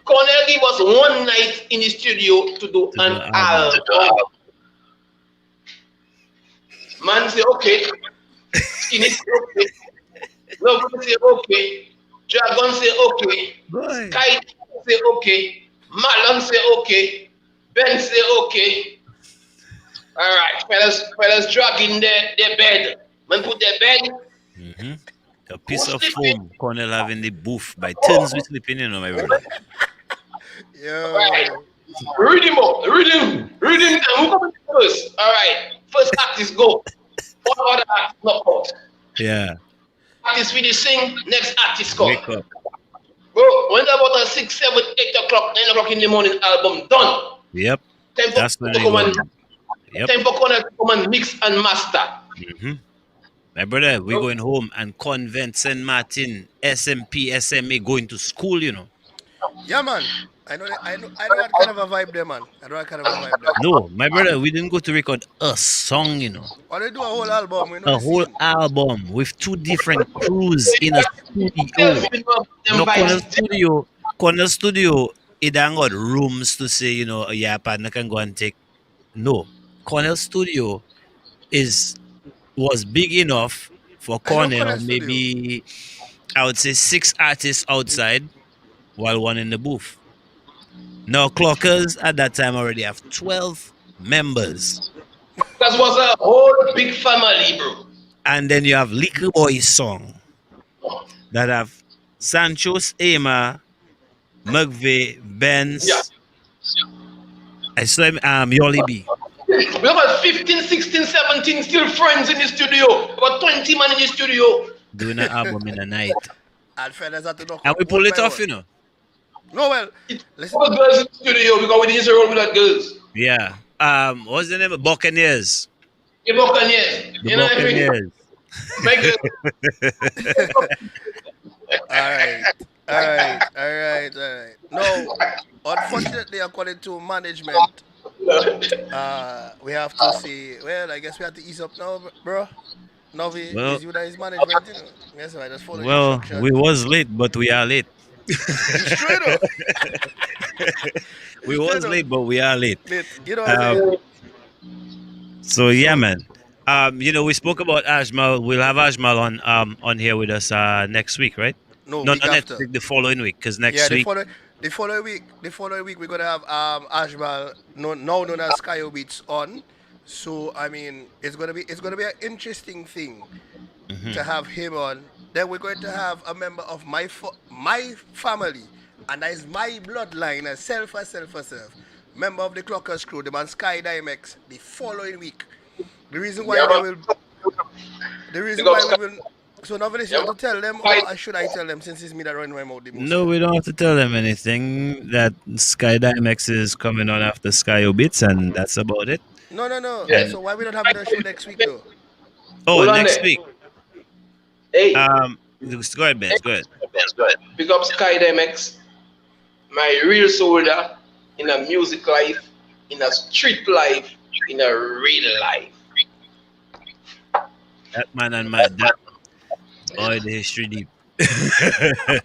Cornell gave us one night in the studio to do an album. Man say, okay. Skinny say, okay. Love say, okay. Dragon say, okay. Boy. Kite say, okay. Marlon say, okay. Ben say, okay. All right, fellas drag in their bed. Man put their bed. Mm-hmm. A piece of foam Cornell having the booth by turns we sleeping, you know, my brother. Yo. All right. Read him up. Read him. And who comes first? All right. First artist go. One other artist knock out. Yeah. Artist finish sing. Next artist come. Wake up. Bro, when about a 6, 7, 8 o'clock, 9 o'clock in the morning, album done. Yep. Time for That's when to we come go. and Yep. time for Cornell to come and mix and master. Mm-hmm. My brother, we're going home and Convent, St. Martin, SMP, SMA, going to school, you know. Yeah, man. I know that kind of a vibe there, man. No, my brother, we didn't go to record a song, you know. Or they do a whole album. You know, A whole album with 2 different crews in a studio. No, Corner Studio, it ain't got rooms to say, you know, yeah, partner can go and take. No. Cornell Studio was big enough for Cornell, Cornell Studio. maybe I would say 6 artists outside while 1 in the booth. Now Clockers at that time already have 12 members. That was a whole big family, bro. And then you have Liquor Boy's song that have Sancho's, Ema, McVeigh, Benz. Yeah. I saw him, Yoli B. We have about 15, 16, 17 still friends in the studio. About 20 man in the studio. Doing an album in a night. And fellas had to knock And we out pull one it by off, one. you know. No, well, It's listen. all girls in the studio because we didn't roll with that girls. Yeah. What's the name of Buccaneers? The Buccaneers. The You know what I mean? Buccaneers. Make it. All right. No, unfortunately, according to management, we have to see. Well, I guess we have to ease up now, bro. Novi, Well- is you that is management, you know? Yes, I just follow Well, instructions. we was late, but we are late. It's true, though. We was late, but we are late. You know what I'm saying? So yeah, man. You know, we spoke about Ajmal. We'll have Ajmal on here with us next week, right? No, No, week not next after. week, the following week, because next Yeah, week. the following week we're gonna have Ajmal, now known as Skyo Beats on. So I mean, it's gonna be an interesting thing to Hmm. have him on. Then we're going to have a member of my family, and that is my bloodline, as self. Member of the Clockers crew, the man Sky Dimex, the following week. The reason We why have they a will, the big reason up why we Sky. will. So novelist, We you have want to tell them, Sky. or should I tell them since it's me that run my mouth the most No, here? we don't have to tell them anything. That Skydive X is coming on after Sky Bits, and that's about it. No, no, no. Yeah. And So why we not having a show next week though? oh, Hold on next there. week. Hey, Go ahead, Benz. Go ahead. that's good. Big up Sky DMX, my real soldier in a music life, in a street life, in a real life. That man and my that boy, the history deep.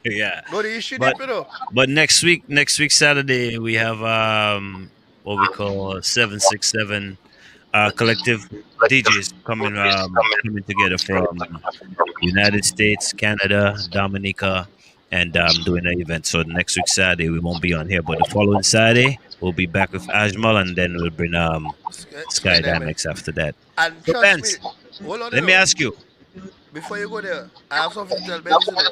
Yeah, No, the issue but deep, you know. next week Saturday we have what we call 767 collective DJs coming together from United States, Canada, Dominica, and doing an event. So next week Saturday we won't be on here, but the following Saturday we'll be back with Ajmal, and then we'll bring Sky Sky Diamond. Dynamics after that. And So trust me, Benz, hold on, you let me know. ask you. Before you go there, I have something to tell Benz, you know.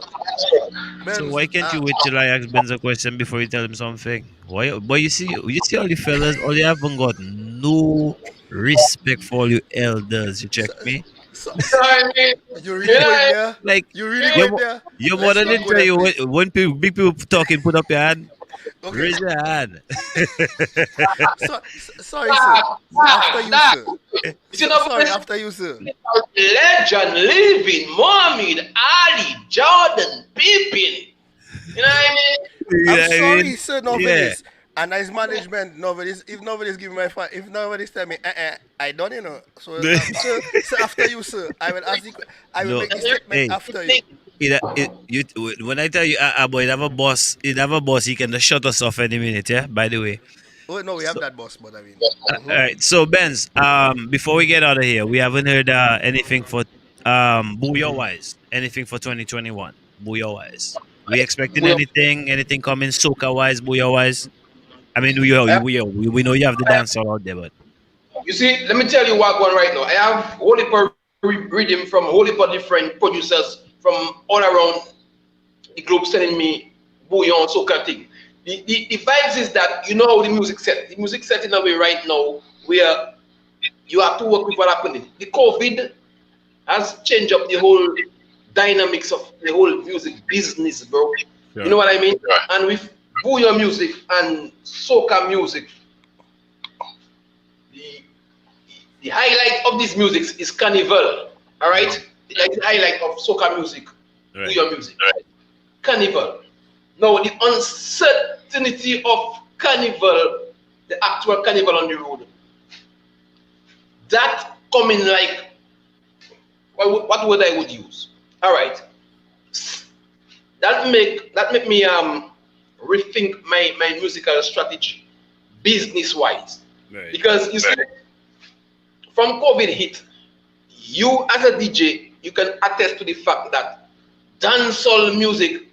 So Benz, why can't you wait till I ask Benz a question before you tell him something? Why? But you see all the fellas, all you haven't got no respect for all you elders. You check so, me? so, You know what I mean? you You really know going what there? Like You really your going mo- there? your Let's mother not didn't go tell there, you please. when big people talking, put up your hand. Okay. Raise your hand. Sorry, sir. After you, Nah. sir. You know Sorry, this after you, sir. legend living Muhammad Ali Jordan Pippin. You know what I mean? You know I'm what I sorry, mean? sir, Yeah. novelist. And as management, novelist, if novelist give me my if novelist tell me, I don't, you know. So, sir, after you, sir, I will No. make the statement Hey, after you. when I tell you, boy, it have a boss, he can just shut us off any minute, yeah? By the way. Oh no, we have So, that boss, but I mean, all right. So, Benz, before we get out of here, we haven't heard anything for Booyah wise. Anything for 2021, Booyah wise. We expecting We, anything coming soca wise, Booyah wise? I mean, uh, we know you have the dance all out there, but you see, let me tell you what one right now. I have whole heap of reading from whole heap of different producers from all around the globe sending me bouillon soca thing. The vibes is that you know how the music set. The music set in a way right now where you have to work with what happening. The COVID has changed up the whole dynamics of the whole music business, bro. You sure. know what I mean? Right. And with bouillon music and soca music, the the highlight of this music is carnival. All right, like the highlight of soca music, Right. bouillon music, right? Carnival. Now the uncertainty of carnival, the actual carnival on the road, that coming like what word I would use? All right, that make me rethink my musical strategy, business wise, Right. because you see, from COVID hit, you as a DJ, you can attest to the fact that dancehall music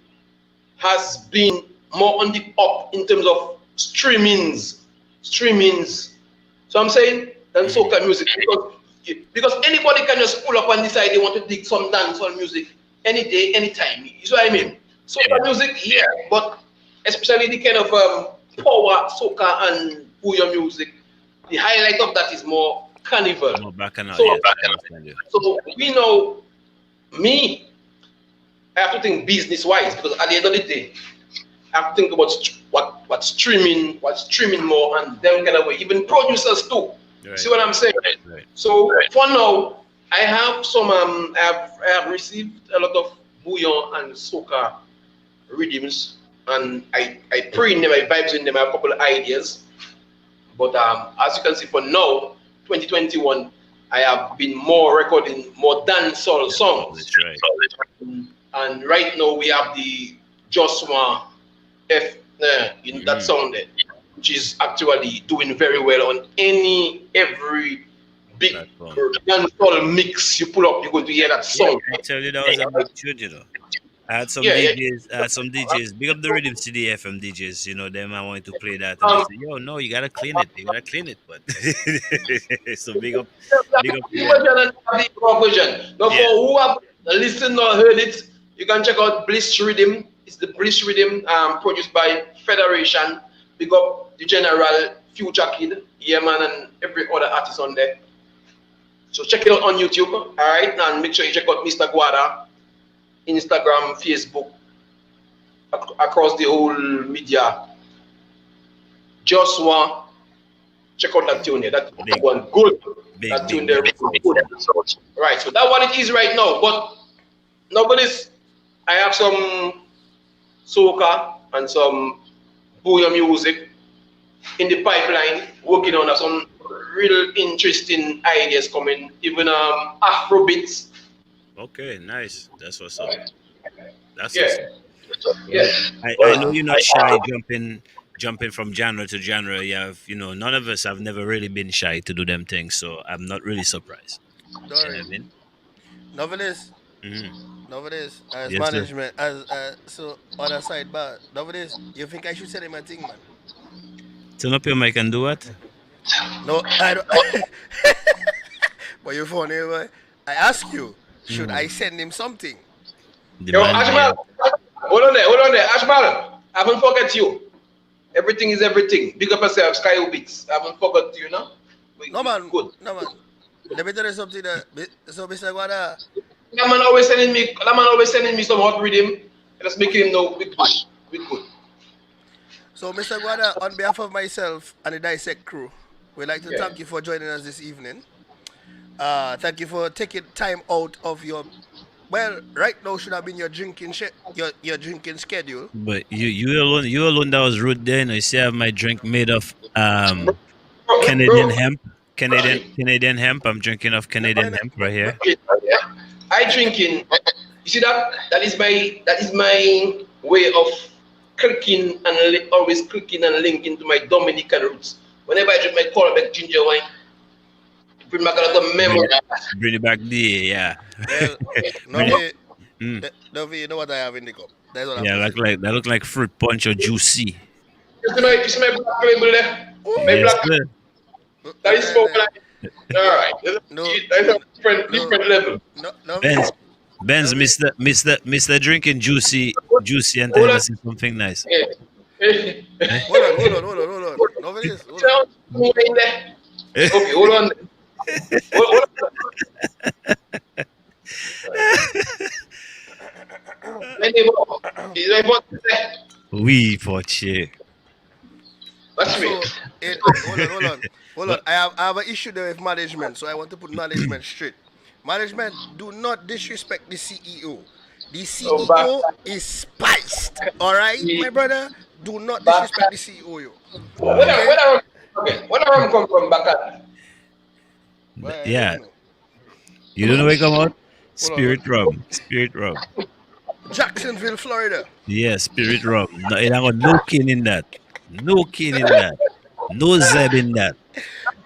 has been more on the up in terms of streamings. So I'm saying than soca music, because anybody can just pull up and decide they want to dig some dancehall music any day, anytime. You see what I mean? Soca music, yeah, but especially the kind of power soca and bouillon music, the highlight of that is more carnival. More back and out. So, Yes, I understand you. so we know me, I have to think business wise, because at the end of the day, I have to think about what's streaming more, and them kind of way. Even producers too. Right. See what I'm saying? Right. So for now, I have some. I have received a lot of bouillon and soca rhythms, and I pray in them, I vibes in them. I have a couple of ideas, but as you can see, for now, 2021, I have been more recording more dancehall songs. That's right. And right now we have the Joshua F in that song there, which is actually doing very well on every big Platform. dancehall mix you pull up, you're going to hear that Yeah, song. I tell you that was a big tune, you know. I had some Yeah, yeah. DJs, some DJs. Big up the Rhythm City FM DJs. You know them. I wanted to play that, and they Um, say, "Yo, no, you gotta clean it. You gotta clean it." But so big up to the them. version and the raw version. Now, Yeah, for who have listened or heard it, you can check out Bliss Rhythm. It's the Bliss Rhythm produced by Federation. Big up the General, Future Kid, yeah man, and every other artist on there. So check it out on YouTube, all right? And make sure you check out Mr. Guada, Instagram, Facebook, across the whole media. Just one, check out that tune here. That big, one good. That tune big, there big. is good. Right, so that's what it is right now. But nobody's. I have some soca and some booyah music in the pipeline, working on some real interesting ideas coming, even Afro beats. Okay, nice. That's what's up. That's Yeah, what's up. yeah. I know you're not shy jumping from genre to genre. None of us have never really been shy to do them things, so I'm not really surprised. Don't You know worry. what I mean? Novelist. Hmm. Novelist. As Yes, sir. management. As so other side, but novelist. You think I should send him a thing, man? Turn up your mic and do what? No, I don't. But you funny, boy. I ask you, should I send him something? The Yo, man there. Ashmal, hold on there. Ashmal, I haven't forget you. Everything is everything. Big up yourself, Sky Beats. I haven't forgot you, know? No man. Good. No man. Let me tell you something. So, Mr. Guada, That man always sending me some hot rhythm. Just making him know we good. We good. so Mr. Guada, on behalf of myself and the Dissect crew, we'd like to Yeah. thank you for joining us this evening. Thank you for taking time out of your, well, right now should have been your your drinking schedule. But you alone that was rude there. You see, I have my drink made of Canadian Bro, hemp. Canadian hemp. I'm drinking of Canadian hemp right here. yeah. I drinking. You see that? That is my way of clicking and always clicking and linking to my Dominican roots. Whenever I drink my Colbeck ginger wine, it brings back a lot of memory. Bring it back there, yeah. Well, Bring Novi, Novi, you know what I have in the cup. That's what I'm Yeah, that look like fruit punch or juicy. You see my black label there? My Yes, black, sir. that is for black. All right. No, That's a different level. no, Novi, Benz, Novi, Mr. Drinking juicy, and Hold tell on. us something nice. Yeah. hold on. Novi, hold on. Sound in there. Okay, hold on. Hold on. My neighbor, is my boss there? Oui, Poche. That's me. So, hold on. I have an issue there with management, so I want to put management straight. Management, do not disrespect the CEO. The Oh, CEO is spiced. All right, my brother. Do not disrespect the CEO. Yo. When I come from Bakat, Well, I Yeah, don't know. you don't know where come out? Hold on. Spirit rum. Jacksonville, Florida. Yeah, spirit rum. No, it ain't got no kin in that. No kin in that. No zeb in that.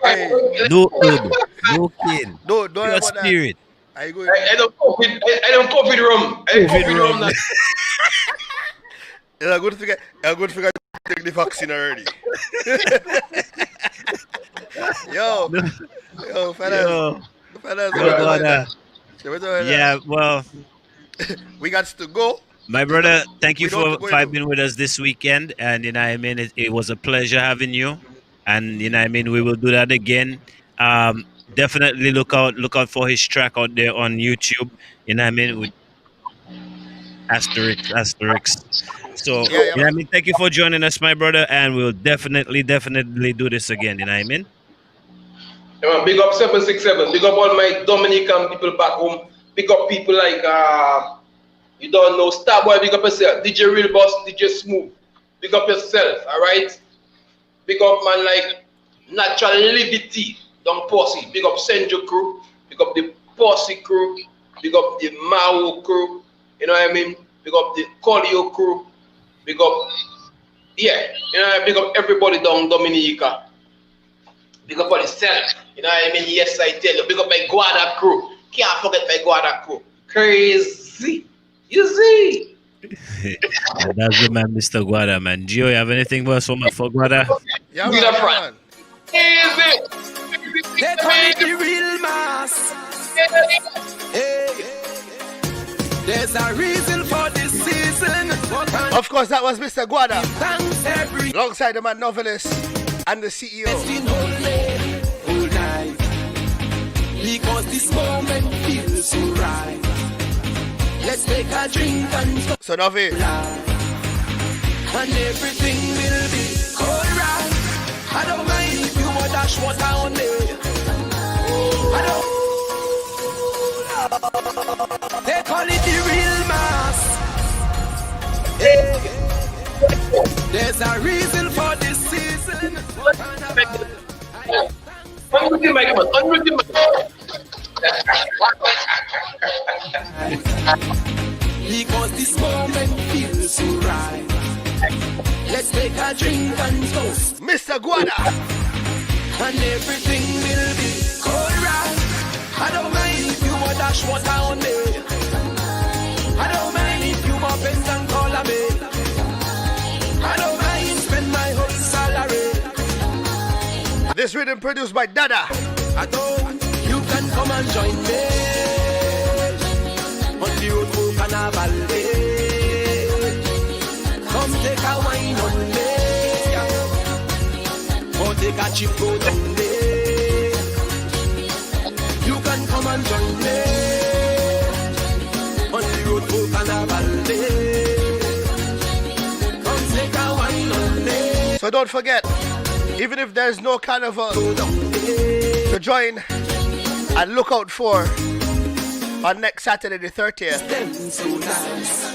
Hey, No herb. No kin. don't Pure worry about that. spirit. I go. I don't COVID. I don't COVID rum. I don't COVID COVID rum. rum. Now. It's a good figure. A good figure. Take the vaccine already. Yo, Yo, fellas. no bother. Yeah. Yeah, well, We got to go. my brother, thank you We don't for go being with us this weekend. And you know what I mean, it was a pleasure having you. And you know what I mean, we will do that again. Definitely look out for his track out there on YouTube. You know what I mean, with asterisks. So Yeah, you know what I mean, thank you for joining us, my brother, and we'll definitely do this again. You know what I mean? Yeah, man, big up 767. Big up all my Dominican people back home. Big up people like you don't know Starboy. Big up yourself. DJ Real Boss. DJ Smooth. Big up yourself. All right. Big up man like Natural Liberty. Don't Posse. Big up Senjo crew. Big up the Posse crew. Big up the Mao crew. You know what I mean? Big up the Colio crew. Big up, yeah. You know, big up everybody down Dominica. Big up on yourself. You know what I mean? Yes, I tell you. Big up my Guada crew. Can't forget my Guada crew. Crazy. You see? And that's the man, Mr. Guada, man. Gio, you have anything else for Guada? Yeah, Need man, a yeah, front. man. Easy. They call it the real mass. Hey, there's a reason for this season. Of course, that was Mr. Guada, Thanks every alongside the man novelist and the CEO. in whole day, whole night. Because this moment feels so right. Let's take a drink and talk So Novi, and everything will be alright. I don't mind if you want dash water on me. I don't. They call it the real mass. Hey. There's a reason for this season. Unmute the mic, man. Unmute the mic. Because this moment feels so right. Let's take a drink and toast, Mr. Guada. and everything will be alright. I don't mind if you want dash water on me. I don't mind if you want pens and color me. I don't mind spend my whole salary. This rhythm produced by Dada. I don't. You can come and join me on the road to Carnival Day. Come take a wine on me, or take a cheap road on me. You can come and join me on the road to Carnival Day. Come take a wine on me. So don't forget, even if there's no carnival to join and look out for on next Saturday the 30th, Them so nice.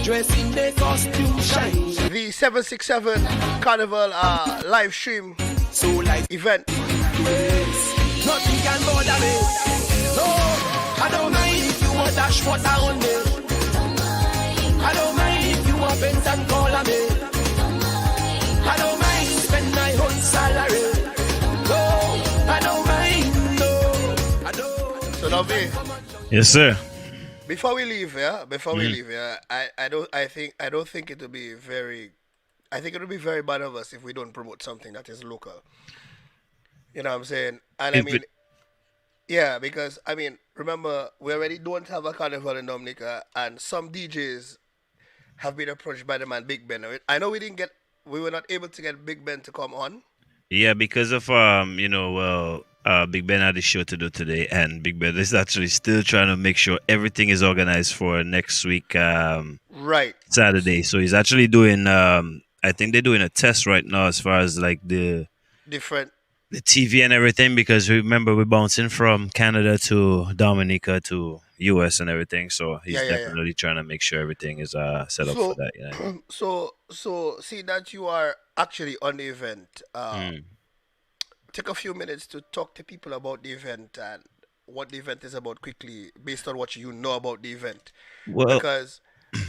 Dress in their costume shine. the 767 Carnival live stream So like event. nothing can bother me. No, I don't mind if you want dash water on me. I don't mind if you want pens and color me. I don't mind spend my whole salary. No, I don't mind. No, I don't. So Novi, Yes, sir. before we leave, I don't think it will be very. I think it will be very bad of us if we don't promote something that is local. You know what I'm saying? And I If mean, it- yeah, because I mean, remember we already don't have a carnival in Dominica, and some DJs have been approached by the man Big Ben. I know we were not able to get Big Ben to come on. Yeah, because of Big Ben had a show to do today, and Big Ben is actually still trying to make sure everything is organized for next week Right. Saturday. So he's actually doing I think they're doing a test right now as far as like the Different. TV and everything, because remember we're bouncing from Canada to Dominica to US and everything. So he's Yeah, yeah, yeah. definitely trying to make sure everything is set up So, for that. You know? so see that you are actually on the event. Mm. Take a few minutes to talk to people about the event and what the event is about quickly, based on what you know about the event. Well,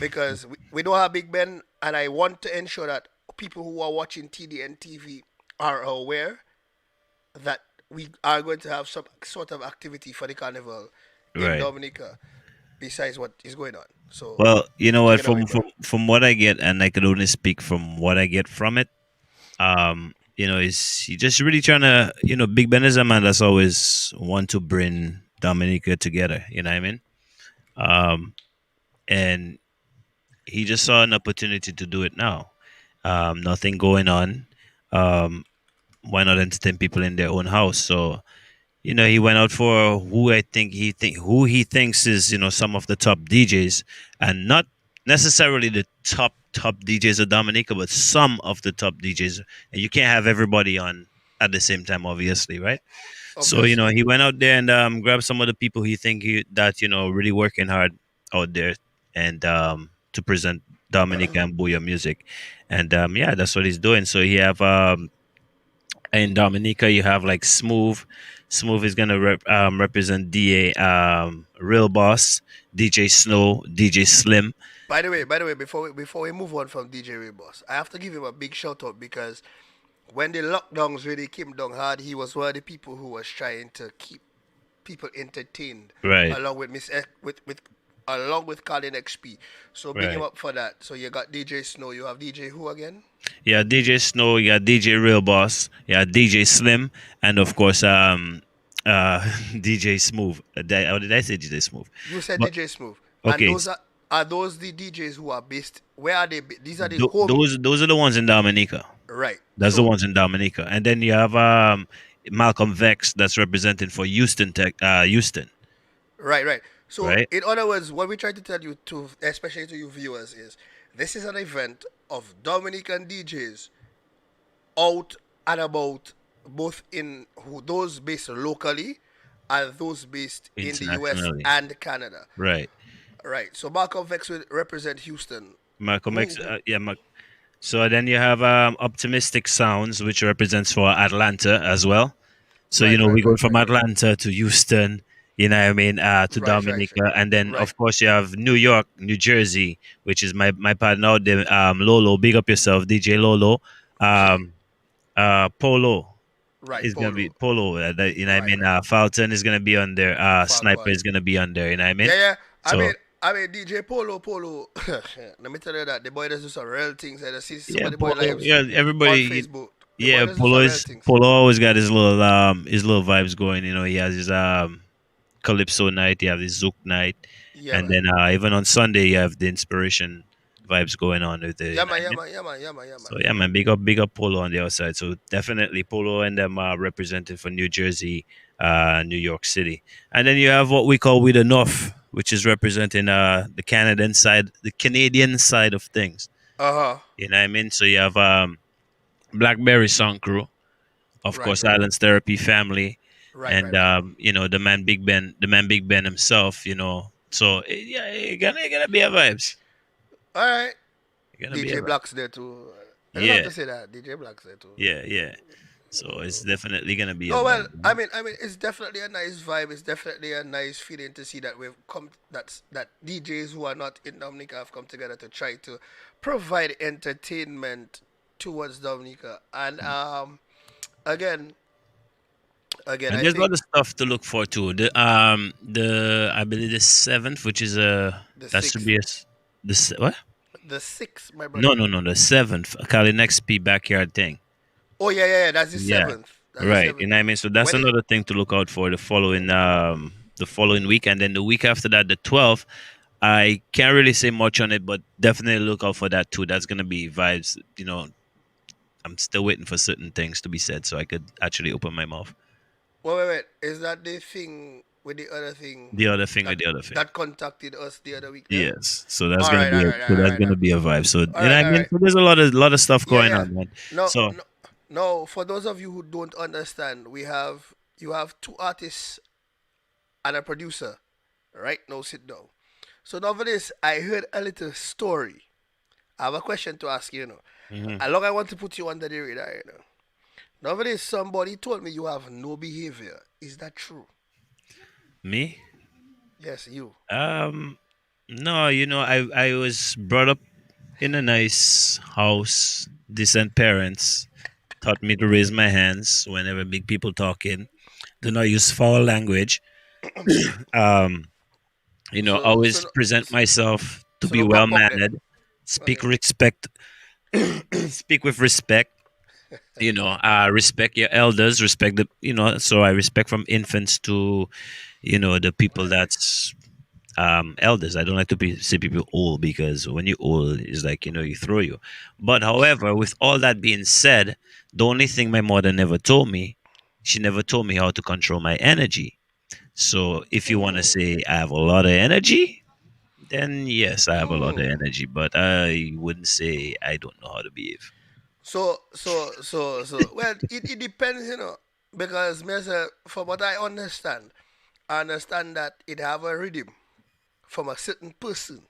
Because we don't have Big Ben, and I want to ensure that people who are watching TDN TV are aware that we are going to have some sort of activity for the carnival in right. Dominica, besides what is going on. So, Well, you know what? take it away, From bro. from what I get, and I could only speak from what I get from it. Is he just really trying to, Big Ben is a man that's always want to bring Dominica together. You know what I mean? And he just saw an opportunity to do it now. Nothing going on. Why not entertain people in their own house? So he went out for who who he thinks is some of the top DJs, and not necessarily the top DJs of Dominica, but some of the top DJs. And you can't have everybody on at the same time, obviously, right? So Obviously. he went out there and grabbed some of the people that really working hard out there, and to present Dominica and Booyah music, and yeah, that's what he's doing. So he have in Dominica, you have like Smooth. Smooth is gonna represent DA, Real Boss, DJ Snow, DJ Slim. By the way, before we move on from DJ Ray Boss, I have to give him a big shout out because when the lockdowns really came down hard, he was one of the people who was trying to keep people entertained, Right. along with Miss with along with Colin XP. So big him Right. up for that. So you got DJ Snow. You have DJ who again? Yeah, DJ Snow, you got DJ Real Boss, yeah, DJ Slim, and of course DJ Smooth. Or did I say DJ Smooth? You said But DJ Smooth. And okay, are those the DJs who are based? Where are they? These are the home. those are the ones in Dominica. Right. That's the So ones in Dominica. And then you have Malcolm Vex that's representing for Houston, right. So right? in other words, what we try to tell you to, especially to you viewers, is this is an event of Dominican DJs out and about, both in those based locally and those based in the US Internationally. and Canada. Right. Right. So Malcolm Vex will represent Houston. Malcolm Who, X, who yeah. So then you have Optimistic Sounds, which represents for Atlanta as well. So right, we right, go right, from right, right. Atlanta to Houston, to Right. Dominica, and then Right. of course you have New York, New Jersey, which is my partner out there, Lolo. Big up yourself, DJ Lolo. Okay. Um, Polo Right. is gonna be Polo. Polo. Right, right. Falcon is gonna be on there. Sniper Falcon. is gonna be on there. You know what I mean? Yeah. So I mean, DJ Polo. Let me tell you that the boy does do some real things. I just see some yeah, of the boy Polo. lives Yeah, on everybody. Facebook. The boy Yeah, does do some real things. Polo always got his little vibes going. He has his calypso night. You have his zouk night, Yeah, and man. then even on Sunday you have the inspiration vibes going on with the. You Yeah, know what man. I Yeah, mean? man. Yeah, man. Yeah, man. Yeah, man. So yeah, man, big up Polo on the outside. So definitely Polo and them are represented for New Jersey, New York City, and then you have what we call We the North, which is representing the Canadian side of things. Uh huh. You know what I mean? So you have Blackberry Song Crew, of Right, course, right, Islands Therapy Family, right, and right. the man Big Ben himself. So yeah, it gonna be a vibes. All right. It's gonna be a DJ vibe. Black's there too. I just have Yeah, to say that DJ Black's there too. yeah. So it's definitely gonna be a Oh well, vibe. it's definitely a nice vibe. It's definitely a nice feeling to see that we've come. That DJs who are not in Dominica have come together to try to provide entertainment towards Dominica. And again, And I there's a think lot of stuff to look for too. The I believe the seventh, which is the that should sixth, be what? the sixth, my No, brother. no, no, the seventh. Cali next P backyard thing. Oh yeah. That's the Yeah, seventh. That's the right. You seventh. know what I mean? So that's When it, another thing to look out for the following week, and then the week after that, the 12th. I can't really say much on it, but definitely look out for that too. That's gonna be vibes. I'm still waiting for certain things to be said so I could actually open my mouth. wait. Is that the thing with the other thing The other thing that with the other thing. that contacted us the other week? There. Yes. So that's All gonna right, be all a, right, all so right, all that's right, gonna be a vibe. So all right, I all mean, right. so there's a lot of stuff going Yeah. on, man. No, So no, no. For those of you who don't understand, you have two artists and a producer. Right now, sit down. So now for this, I heard a little story. I have a question to ask you. mhm. Along, I want to put you under the radar. Now for this, somebody told me you have no behavior. Is that true? Me? Yes, you. No, I was brought up in a nice house, decent parents taught me to raise my hands whenever big people talking. Do not use foul language. Um, So, always present myself to be no well pop pop then. mannered. Speak Okay. respect. Speak with respect. Respect your elders. Respect So I respect from infants to, the people that's elders. I don't like to see people old because when you're old, it's like you throw you. But however, with all that being said, the only thing my mother never told me, she never told me how to control my energy. So if you want to Mm, say I have a lot of energy, then yes, I have a lot of mm. energy. But I wouldn't say I don't know how to behave. Well, it depends, because me say, from what I understand that it have a rhythm from a certain person.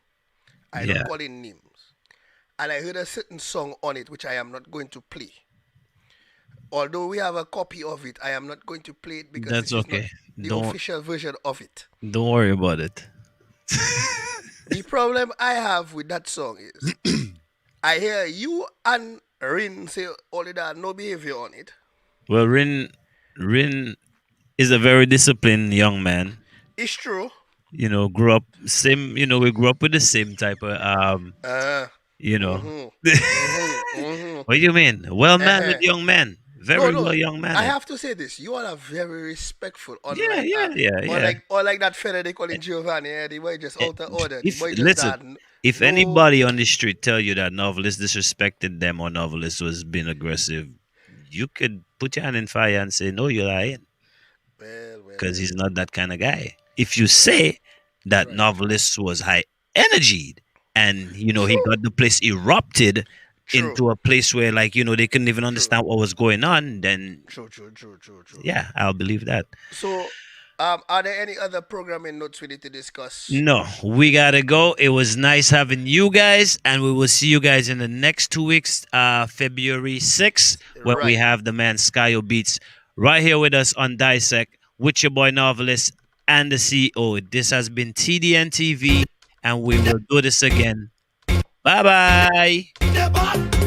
I don't Yeah, call it names. And I heard a certain song on it which I am not going to play. Although we have a copy of it, I am not going to play it because that's this is not okay. the Don't official version of it. don't worry about it. The problem I have with that song is I hear you and Rin say only that no behavior on it. Well, Rin is a very disciplined young man. It's true. grew up same. We grew up with the same type of Uh, you know. mm-hmm, mm-hmm, mm-hmm. What do you mean? Well mannered Uh-uh. young man, No, very no. well young I mannered. have to say this. You all are very respectful, Yeah, yeah, yeah, yeah. or like that fella they call him Giovanni. Yeah, the boy just Eh, out of order. The If boy just listen, that. if No. anybody on the street tell you that novelist disrespected them or novelist was being aggressive, you could put your hand in fire and say no, you're lying, Well, well, because well. he's not that kind of guy. If you Right, say that right. novelist was high energied and he True, got the place erupted true, into a place where like they couldn't even true, understand what was going on, then true, true, true, true, true. yeah, I'll believe that. So, are there any other programming notes we need to discuss? No, we gotta go. It was nice having you guys, and we will see you guys in the next 2 weeks, February 6th, when we Right. have the man Skyo Beats right here with us on Dissect with your boy Novelist and the CEO. This has been TDN TV, and we will do this again. Bye bye. The bad